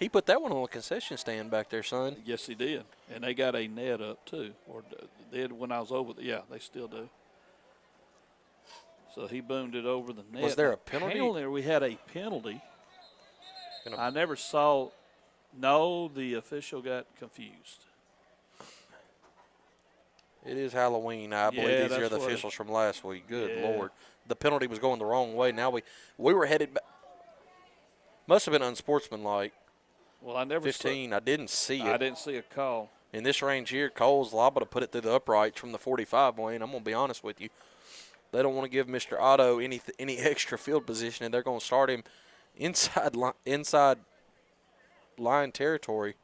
put that one on the concession stand back there, son. Yes, he did. And they got a net up, too. Or did when I was over. Yeah, they still do. So he boomed it over the net. Was there a penalty? We had a penalty. I never saw. No, the official got confused. It is Halloween. I believe these are the officials from last week. Good Lord. The penalty was going the wrong way. Now we were headed back. Must have been unsportsmanlike. Well, I never 15. I didn't see it. I didn't see a call. In this range here, Cole's liable to put it through the uprights from the 45, Wayne. I'm going to be honest with you. They don't want to give Mr. Otto any extra field position, and they're going to start him inside line territory.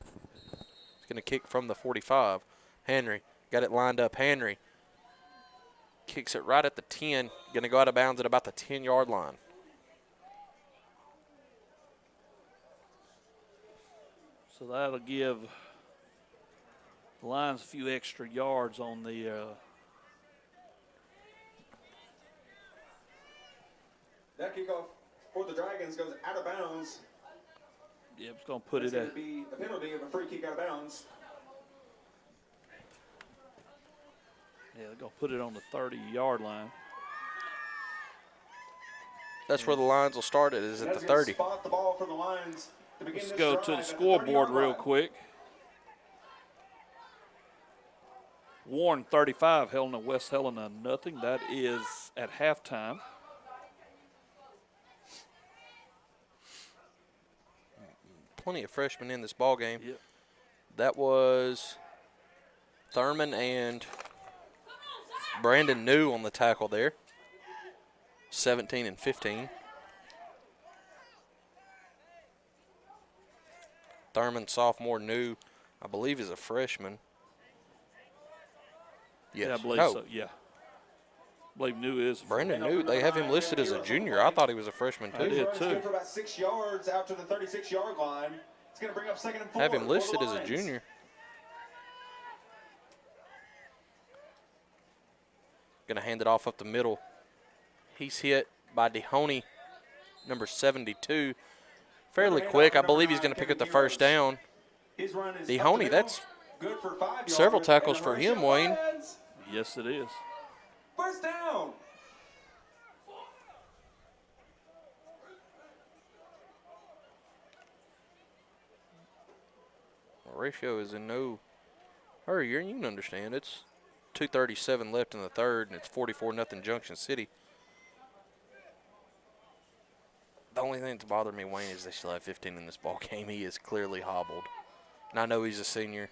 He's going to kick from the 45. Henry got it lined up. Henry kicks it right at the 10. Going to go out of bounds at about the 10-yard line. So that'll give the Lions a few extra yards on the That kickoff for the Dragons goes out of bounds. yeah, it's going to put It's it going at. to be a penalty of a free kick out of bounds. Yeah, they're going to put it on the 30-yard line. That's where the Lions will start it, is at the 30. Spot the ball for the Lions to begin Let's this go drive to the at scoreboard 30-yard real line. quick. Warren 35, Helena, West Helena nothing. That is at halftime. Plenty of freshmen in this ball game. Yep. That was Thurman and Brandon New on the tackle there. 17 and 15. Thurman, sophomore. New, I believe, is a freshman. Yes. Yeah, I believe No. so. Yeah. I believe New is. Brandon New, they have him listed as a junior. I thought he was a freshman, I too. did, It's too. good for about 6 yards out to the 36-yard line. It's going to bring up 2nd and 4. Have him for the listed as a Lions. junior. Going to hand it off up the middle. He's hit by DeHoney, number 72. Fairly quick. I believe he's going to pick up the first down. His run is up the DeHoney, middle, that's good for 5 yards, several and tackles the for Horatio him, Wayne. Lions, Yes, it is. First down. Horatio is in no hurry. You can understand. It's 2:37 left in the third, and it's 44-0 Junction City. The only thing that's bothering me, Wayne, is they still have 15 in this ball game. He is clearly hobbled. And I know he's a senior,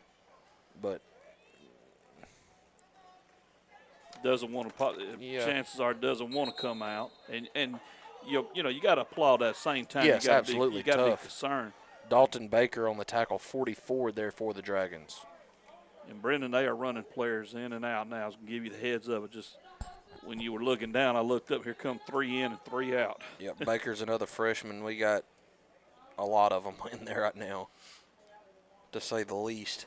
but Doesn't want to. Yeah. Chances are doesn't want to come out, and you got to applaud at the same time. Yes, you gotta absolutely you got to be tough. concerned. Dalton Baker on the tackle, 44 there for the Dragons. And Brendan, they are running players in and out now. I was going to give you the heads of it. Just when you were looking down, I looked up. Here come 3 in and 3 out. Yep, Baker's another freshman. We got a lot of them in there right now, to say the least.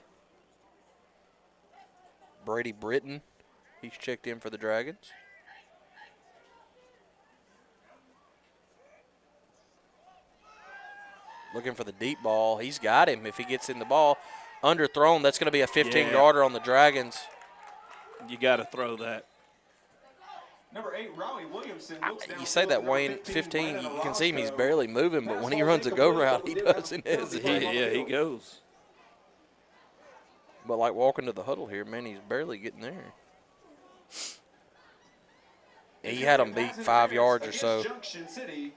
Brady Britton, he's checked in for the Dragons. Looking for the deep ball. He's got him if he gets in the ball. Underthrown, that's going to be a 15-yarder on the Dragons. You got to throw that. Number 8, Riley Williamson. You say that, Wayne, 15, you can see him, he's barely moving, but when he runs a go route, he doesn't hesitate. Yeah, he goes. But like walking to the huddle here, man, he's barely getting there. He had them beat 5 yards or so. Junction City.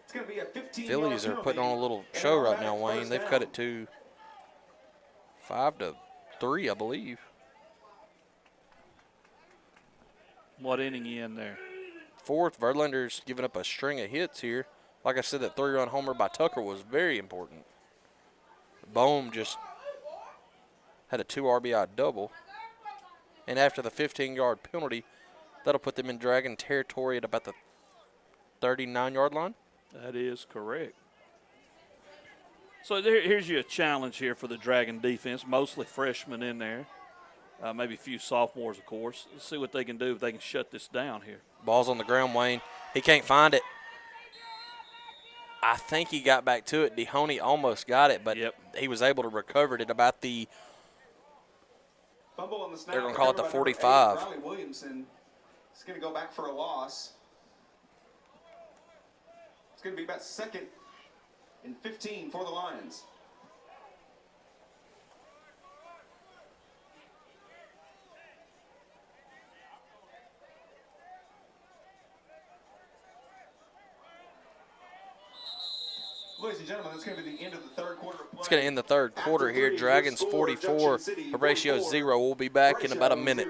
It's going to be a Phillies are putting on a little show right now, Wayne. They've cut it to 5-3, I believe. What inning you in there? 4th. Verlander's giving up a string of hits here. Like I said, that 3-run homer by Tucker was very important. Bohm just had a 2 RBI double. And after the 15-yard penalty, that'll put them in Dragon territory at about the 39-yard line. That is correct. So here's you a challenge here for the Dragon defense, mostly freshmen in there. Maybe a few sophomores, of course. Let's see what they can do if they can shut this down here. Ball's on the ground, Wayne. He can't find it. I think he got back to it. DeHoney almost got it, but he was able to recover it at about the – fumble on the snap. They're going to call it the 45. Riley Williamson is going to go back for a loss. It's going to be about 2nd and 15 for the Lions. Ladies and gentlemen, it's going to be the end of the 3rd quarter of play. It's going to end the 3rd quarter here. Dragons 44, Horatio 0. We'll be back in about a minute.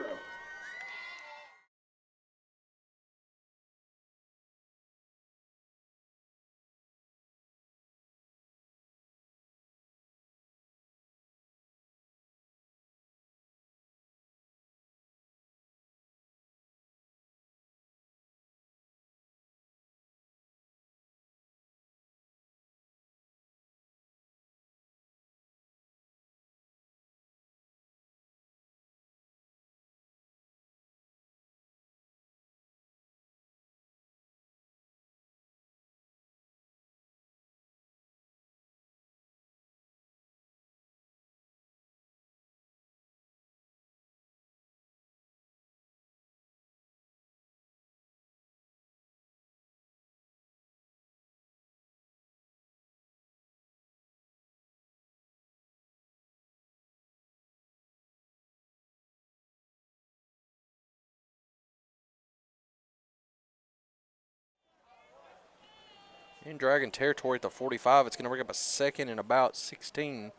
In Dragon territory at the 45, it's going to bring up a 2nd and about 16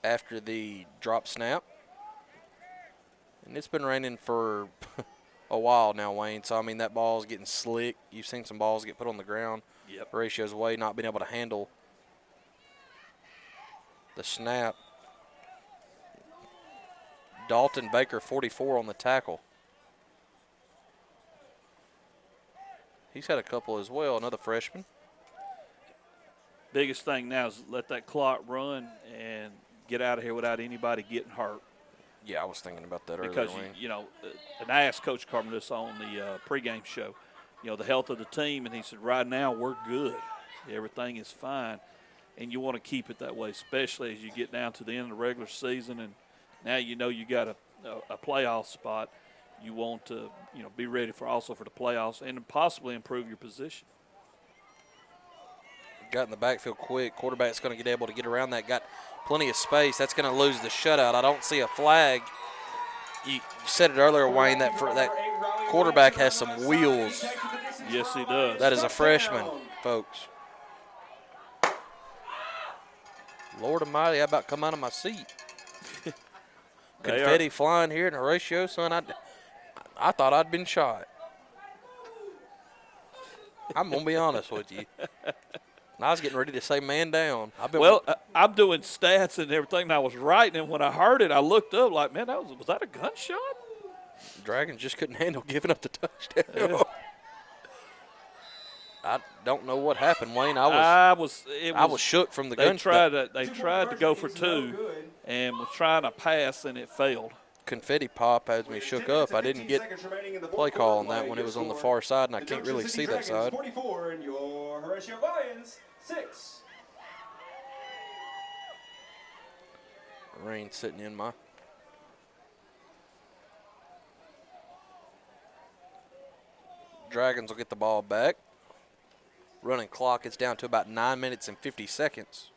after the drop snap. And it's been raining for a while now, Wayne. So, I mean, that ball's getting slick. You've seen some balls get put on the ground. Yep. Horatio's way, not being able to handle the snap. Dalton Baker, 44 on the tackle. He's had a couple as well, another freshman. Biggest thing now is let that clock run and get out of here without anybody getting hurt. Yeah, I was thinking about that earlier. Because, and I asked Coach Carpenter this on the pregame show, the health of the team, and he said, right now we're good. Everything is fine. And you want to keep it that way, especially as you get down to the end of the regular season, and now you got a playoff spot. You want to, be ready for the playoffs and possibly improve your position. Got in the backfield quick. Quarterback's going to get able to get around that. Got plenty of space. That's going to lose the shutout. I don't see a flag. You said it earlier, Wayne, that quarterback has some wheels. Yes, he does. That is a freshman, folks. Lord Almighty, I about come out of my seat. Confetti flying here in Horatio, son. I thought I'd been shot. I'm going to be honest with you. I was getting ready to say man down. I'm doing stats and everything, and I was writing, and when I heard it, I looked up like, man, was that a gunshot? Dragons just couldn't handle giving up the touchdown. Yeah. I don't know what happened, Wayne. I was shook from the gunshot. They tried to go for 2 and was trying to pass, and it failed. Confetti pop has me shook up. I didn't get play call on that one. It was on the far side, and I can't really see that side. 44 and your Horatio Lions 6. Rain sitting in my. Dragons will get the ball back. Running clock is down to about 9 minutes and 50 seconds.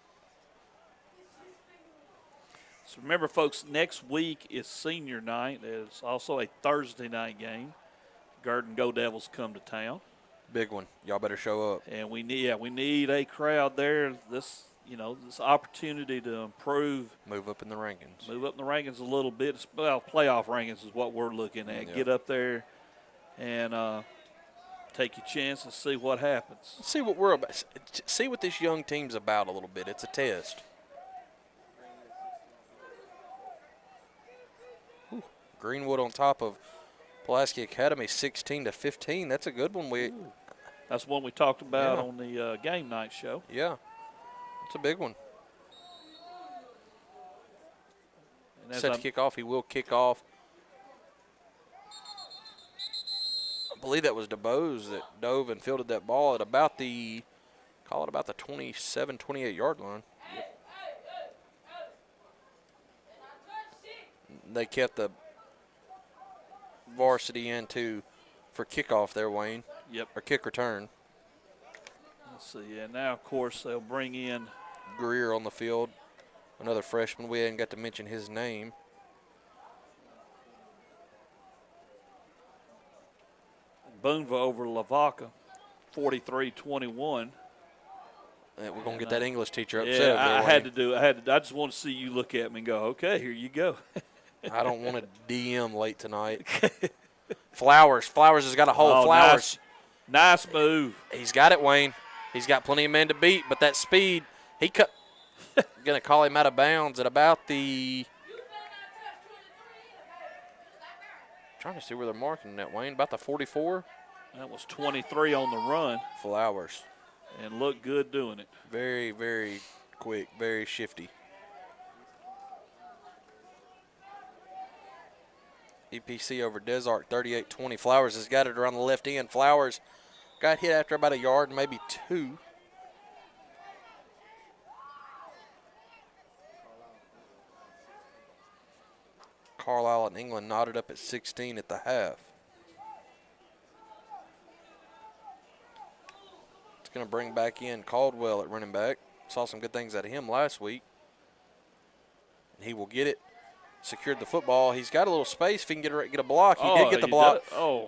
So remember, folks, next week is senior night. It's also a Thursday night game. Garden Go Devils come to town. Big one. Y'all better show up. And we need a crowd there. This opportunity to improve. Move up in the rankings. Move up in the rankings a little bit. Well, playoff rankings is what we're looking at. Yeah. Get up there and take your chance and see what happens. See what we're about. See what this young team's about a little bit. It's a test. Ooh. Greenwood on top of Pulaski Academy, 16-15. That's a good one. That's one we talked about on the game night show. Yeah, it's a big one. Set to kick off. He will kick off. I believe that was DeBose that dove and fielded that ball at about the 27, 28-yard line. They kept the varsity in for kickoff there, Wayne. Yep. Or kick return. Let's see. And now, of course, they'll bring in Greer on the field, another freshman. We hadn't got to mention his name. Boonville over Lavaca, 43-21. We're going to get that English teacher upset. Yeah, I had to. I just want to see you look at me and go, okay, here you go. I don't want to DM late tonight. Flowers has got a hold. Oh, Flowers. Nice move. He's got it, Wayne. He's got plenty of men to beat, but that speed, he cut. Going to call him out of bounds at about the. Trying to see where they're marking that, Wayne. About the 44. That was 23 on the run. Flowers. And looked good doing it. Very, very quick, very shifty. EPC over Desart, 38-20. Flowers has got it around the left end. Flowers got hit after about a yard, maybe two. Carlisle and England knotted up at 16 at the half. It's going to bring back in Caldwell at running back. Saw some good things out of him last week. And he will get it. Secured the football. He's got a little space if he can get a block. He did get the block.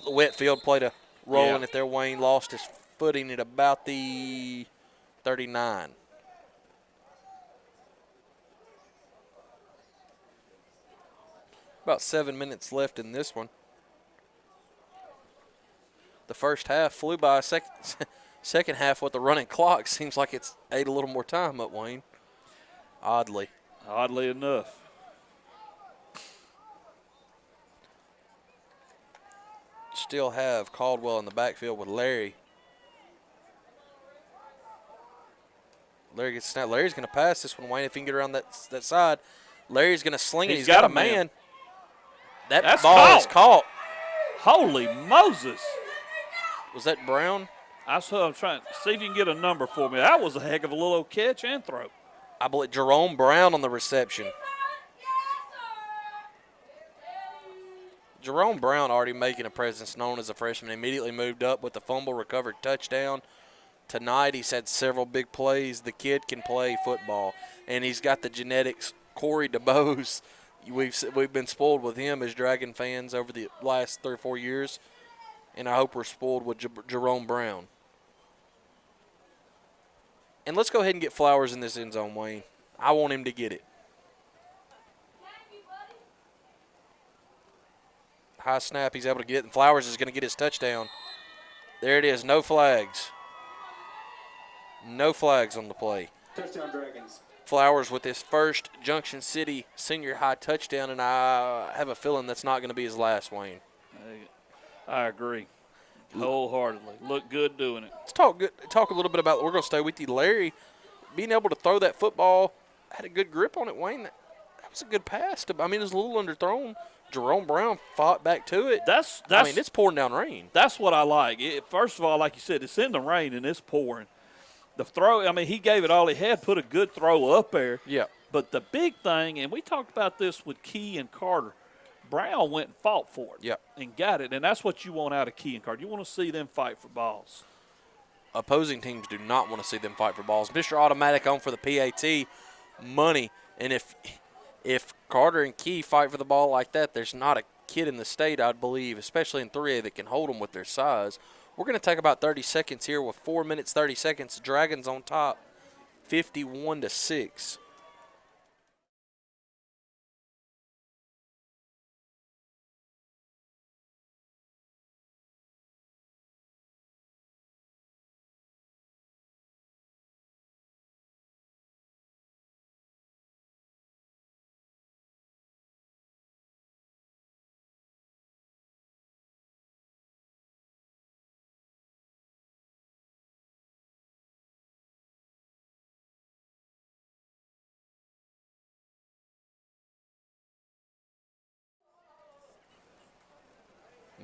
Whitfield played a rolling it there. Wayne lost his footing at about the 39. About 7 minutes left in this one. The first half flew by. Second half with the running clock seems like it's ate a little more time up, Wayne. Oddly enough. Still have Caldwell in the backfield with Larry. Larry gets snapped. Larry's going to pass this one, Wayne, if he can get around that side. Larry's going to sling it. He's got a man. That ball is caught. Holy Moses. Was that Brown? I'm trying to see if you can get a number for me. That was a heck of a little catch and throw. I believe Jerome Brown on the reception. Jerome Brown already making a presence known as a freshman. Immediately moved up with the fumble, recovered touchdown. Tonight he's had several big plays. The kid can play football, and he's got the genetics. Corey DeBose, we've been spoiled with him as Dragon fans over the last 3 or 4 years, and I hope we're spoiled with Jerome Brown. And let's go ahead and get Flowers in this end zone, Wayne. I want him to get it. High snap, he's able to get it, and Flowers is going to get his touchdown. There it is, no flags. No flags on the play. Touchdown Dragons. Flowers with his first Junction City senior high touchdown, and I have a feeling that's not going to be his last, Wayne. I agree wholeheartedly. Look good doing it. Let's talk a little bit about, we're going to stay with you, Larry. Being able to throw that football, had a good grip on it, Wayne. That was a good pass. It was a little underthrown. Jerome Brown fought back to it. It's pouring down rain. That's what I like. First of all, like you said, it's in the rain and it's pouring. The throw, he gave it all he had, put a good throw up there. Yeah. But the big thing, and we talked about this with Key and Carter, Brown went and fought for it. Yep. And got it. And that's what you want out of Key and Carter. You want to see them fight for balls. Opposing teams do not want to see them fight for balls. Mr. Automatic on for the PAT money. And if Carter and Key fight for the ball like that, there's not a kid in the state, I believe, especially in 3A, that can hold them with their size. We're going to take about 30 seconds here with 4 minutes, 30 seconds. Dragons on top, 51-6.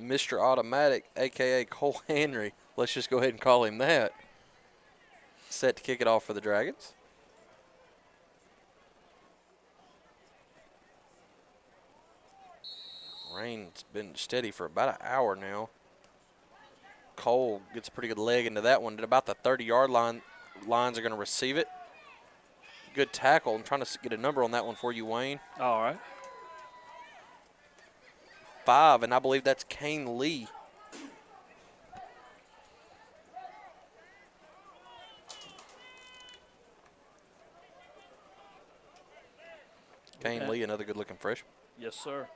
Mr. Automatic, a.k.a. Cole Henry, let's just go ahead and call him that, set to kick it off for the Dragons. Rain's been steady for about an hour now. Cole gets a pretty good leg into that one. At about the 30-yard line, Lions are going to receive it. Good tackle. I'm trying to get a number on that one for you, Wayne. All right. 5, and I believe that's Kane Lee. Kane Lee, another good-looking freshman. Yes, sir.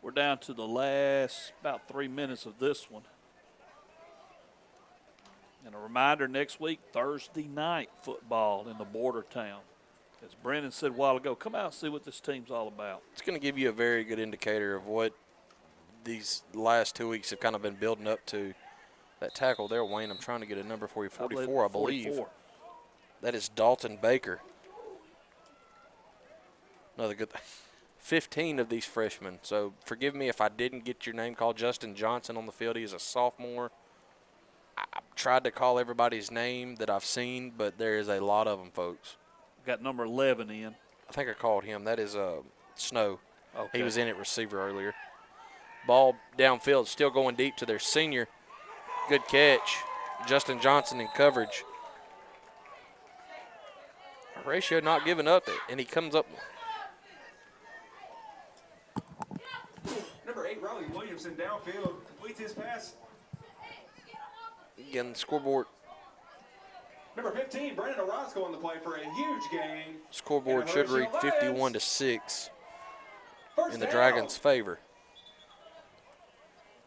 We're down to the last about 3 minutes of this one. And a reminder, next week, Thursday night football in the border town. As Brennan said a while ago, come out and see what this team's all about. It's going to give you a very good indicator of what these last 2 weeks have kind of been building up to. That tackle there, Wayne, I'm trying to get a number for you, 44, I believe. 44. That is Dalton Baker. Another good 15 of these freshmen. So forgive me if I didn't get your name called. Justin Johnson on the field. He is a sophomore. I tried to call everybody's name that I've seen, but there is a lot of them, folks. Got number 11 in. I think I called him. That is Snow. Okay. He was in at receiver earlier. Ball downfield, still going deep to their senior. Good catch. Justin Johnson in coverage. Horatio not giving up, and he comes up. Number 8, Riley Williamson downfield, completes his pass. Again, the scoreboard. Number 15, Brandon Orozco on the play for a huge gain. Scoreboard should read 51-6 in the down. Dragons' favor.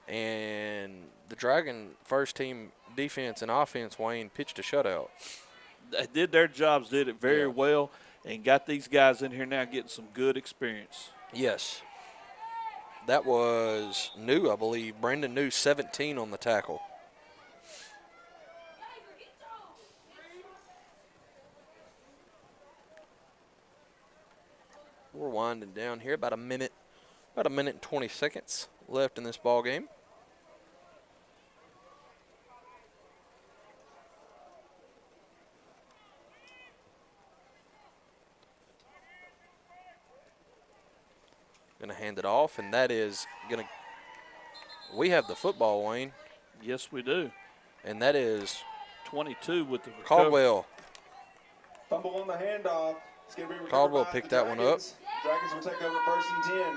And the Dragon first team defense and offense, Wayne, pitched a shutout. They did their jobs, did it very well, and got these guys in here now getting some good experience. Yes. That was New, I believe. Brandon New, 17 on the tackle. We're winding down here. About a minute and 20 seconds left in this ball game. Going to hand it off, and that is going to – we have the football, Wayne. Yes, we do. And that is 22 with the recovery. Caldwell. Fumble on the handoff. It's going to be recovered Caldwell by picked the that one up. Dragons will take over 1st and 10.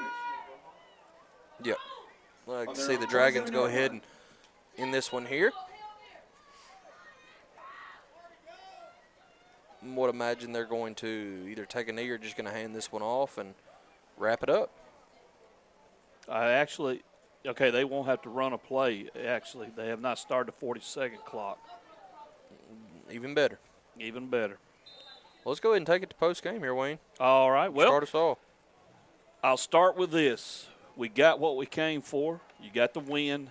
Yep. I can see the Dragons go ahead and in this one here. Would imagine they're going to either take a knee or just going to hand this one off and wrap it up. Okay, they won't have to run a play, actually. They have not started the 40-second clock. Even better. Even better. Well, let's go ahead and take it to post-game here, Wayne. All right, well, start us off. I'll start with this. We got what we came for. You got the win.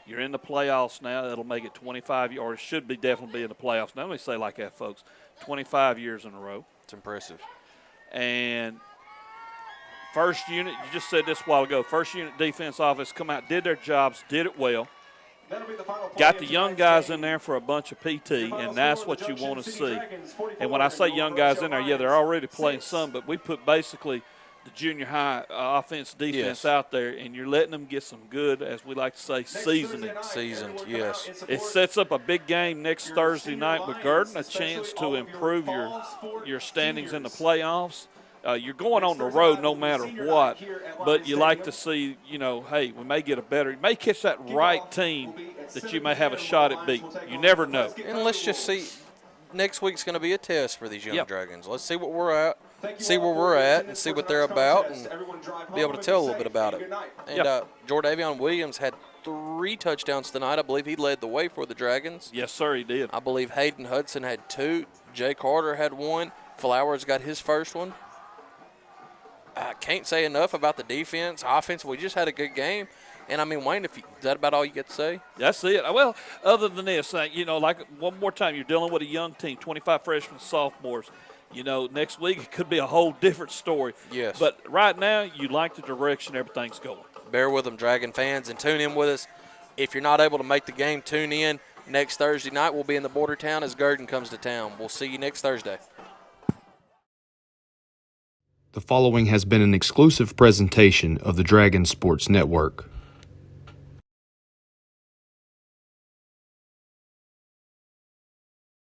You're in the playoffs now. That'll make it 25, or it should be definitely be in the playoffs. Now, let me say like that, folks. 25 years in a row. It's impressive. And first unit, you just said this a while ago, first unit defense offense come out, did their jobs, did it well. That'll be the final play Got of the young tonight's guys game. in there for a bunch of PT, Final and score, that's the what you Junction want to City see. Dragons, 44, And when I say young guys in there, yeah, they're Lions. already playing some, but we put basically the junior high offense, defense Yes. out there, and you're letting them get some good, as we like to say, seasoning. Seasoned, yes. It sets up a big game next Thursday night with Gurdon, a chance to improve your standings in the playoffs. You're going on the road no matter what, but you like to see, hey, we may get you may catch that right team that you may have a shot at beating. You never know. And let's just see. Next week's going to be a test for these young Dragons. Let's see what we're at, see where we're at, and see what they're about, and be able to tell a little bit about it. And Jordavion Williams had 3 touchdowns tonight. I believe he led the way for the Dragons. Yes, sir, he did. I believe Hayden Hudson had 2. Jay Carter had 1. Flowers got his first one. I can't say enough about the defense. Offense, we just had a good game. And, I mean, Wayne, is that about all you get to say? That's it. Well, other than this, like one more time, you're dealing with a young team, 25 freshmen, sophomores. Next week it could be a whole different story. Yes. But right now, you like the direction everything's going. Bear with them, Dragon fans, and tune in with us. If you're not able to make the game, tune in. Next Thursday night, we'll be in the border town as Gurdon comes to town. We'll see you next Thursday. The following has been an exclusive presentation of the Dragon Sports Network.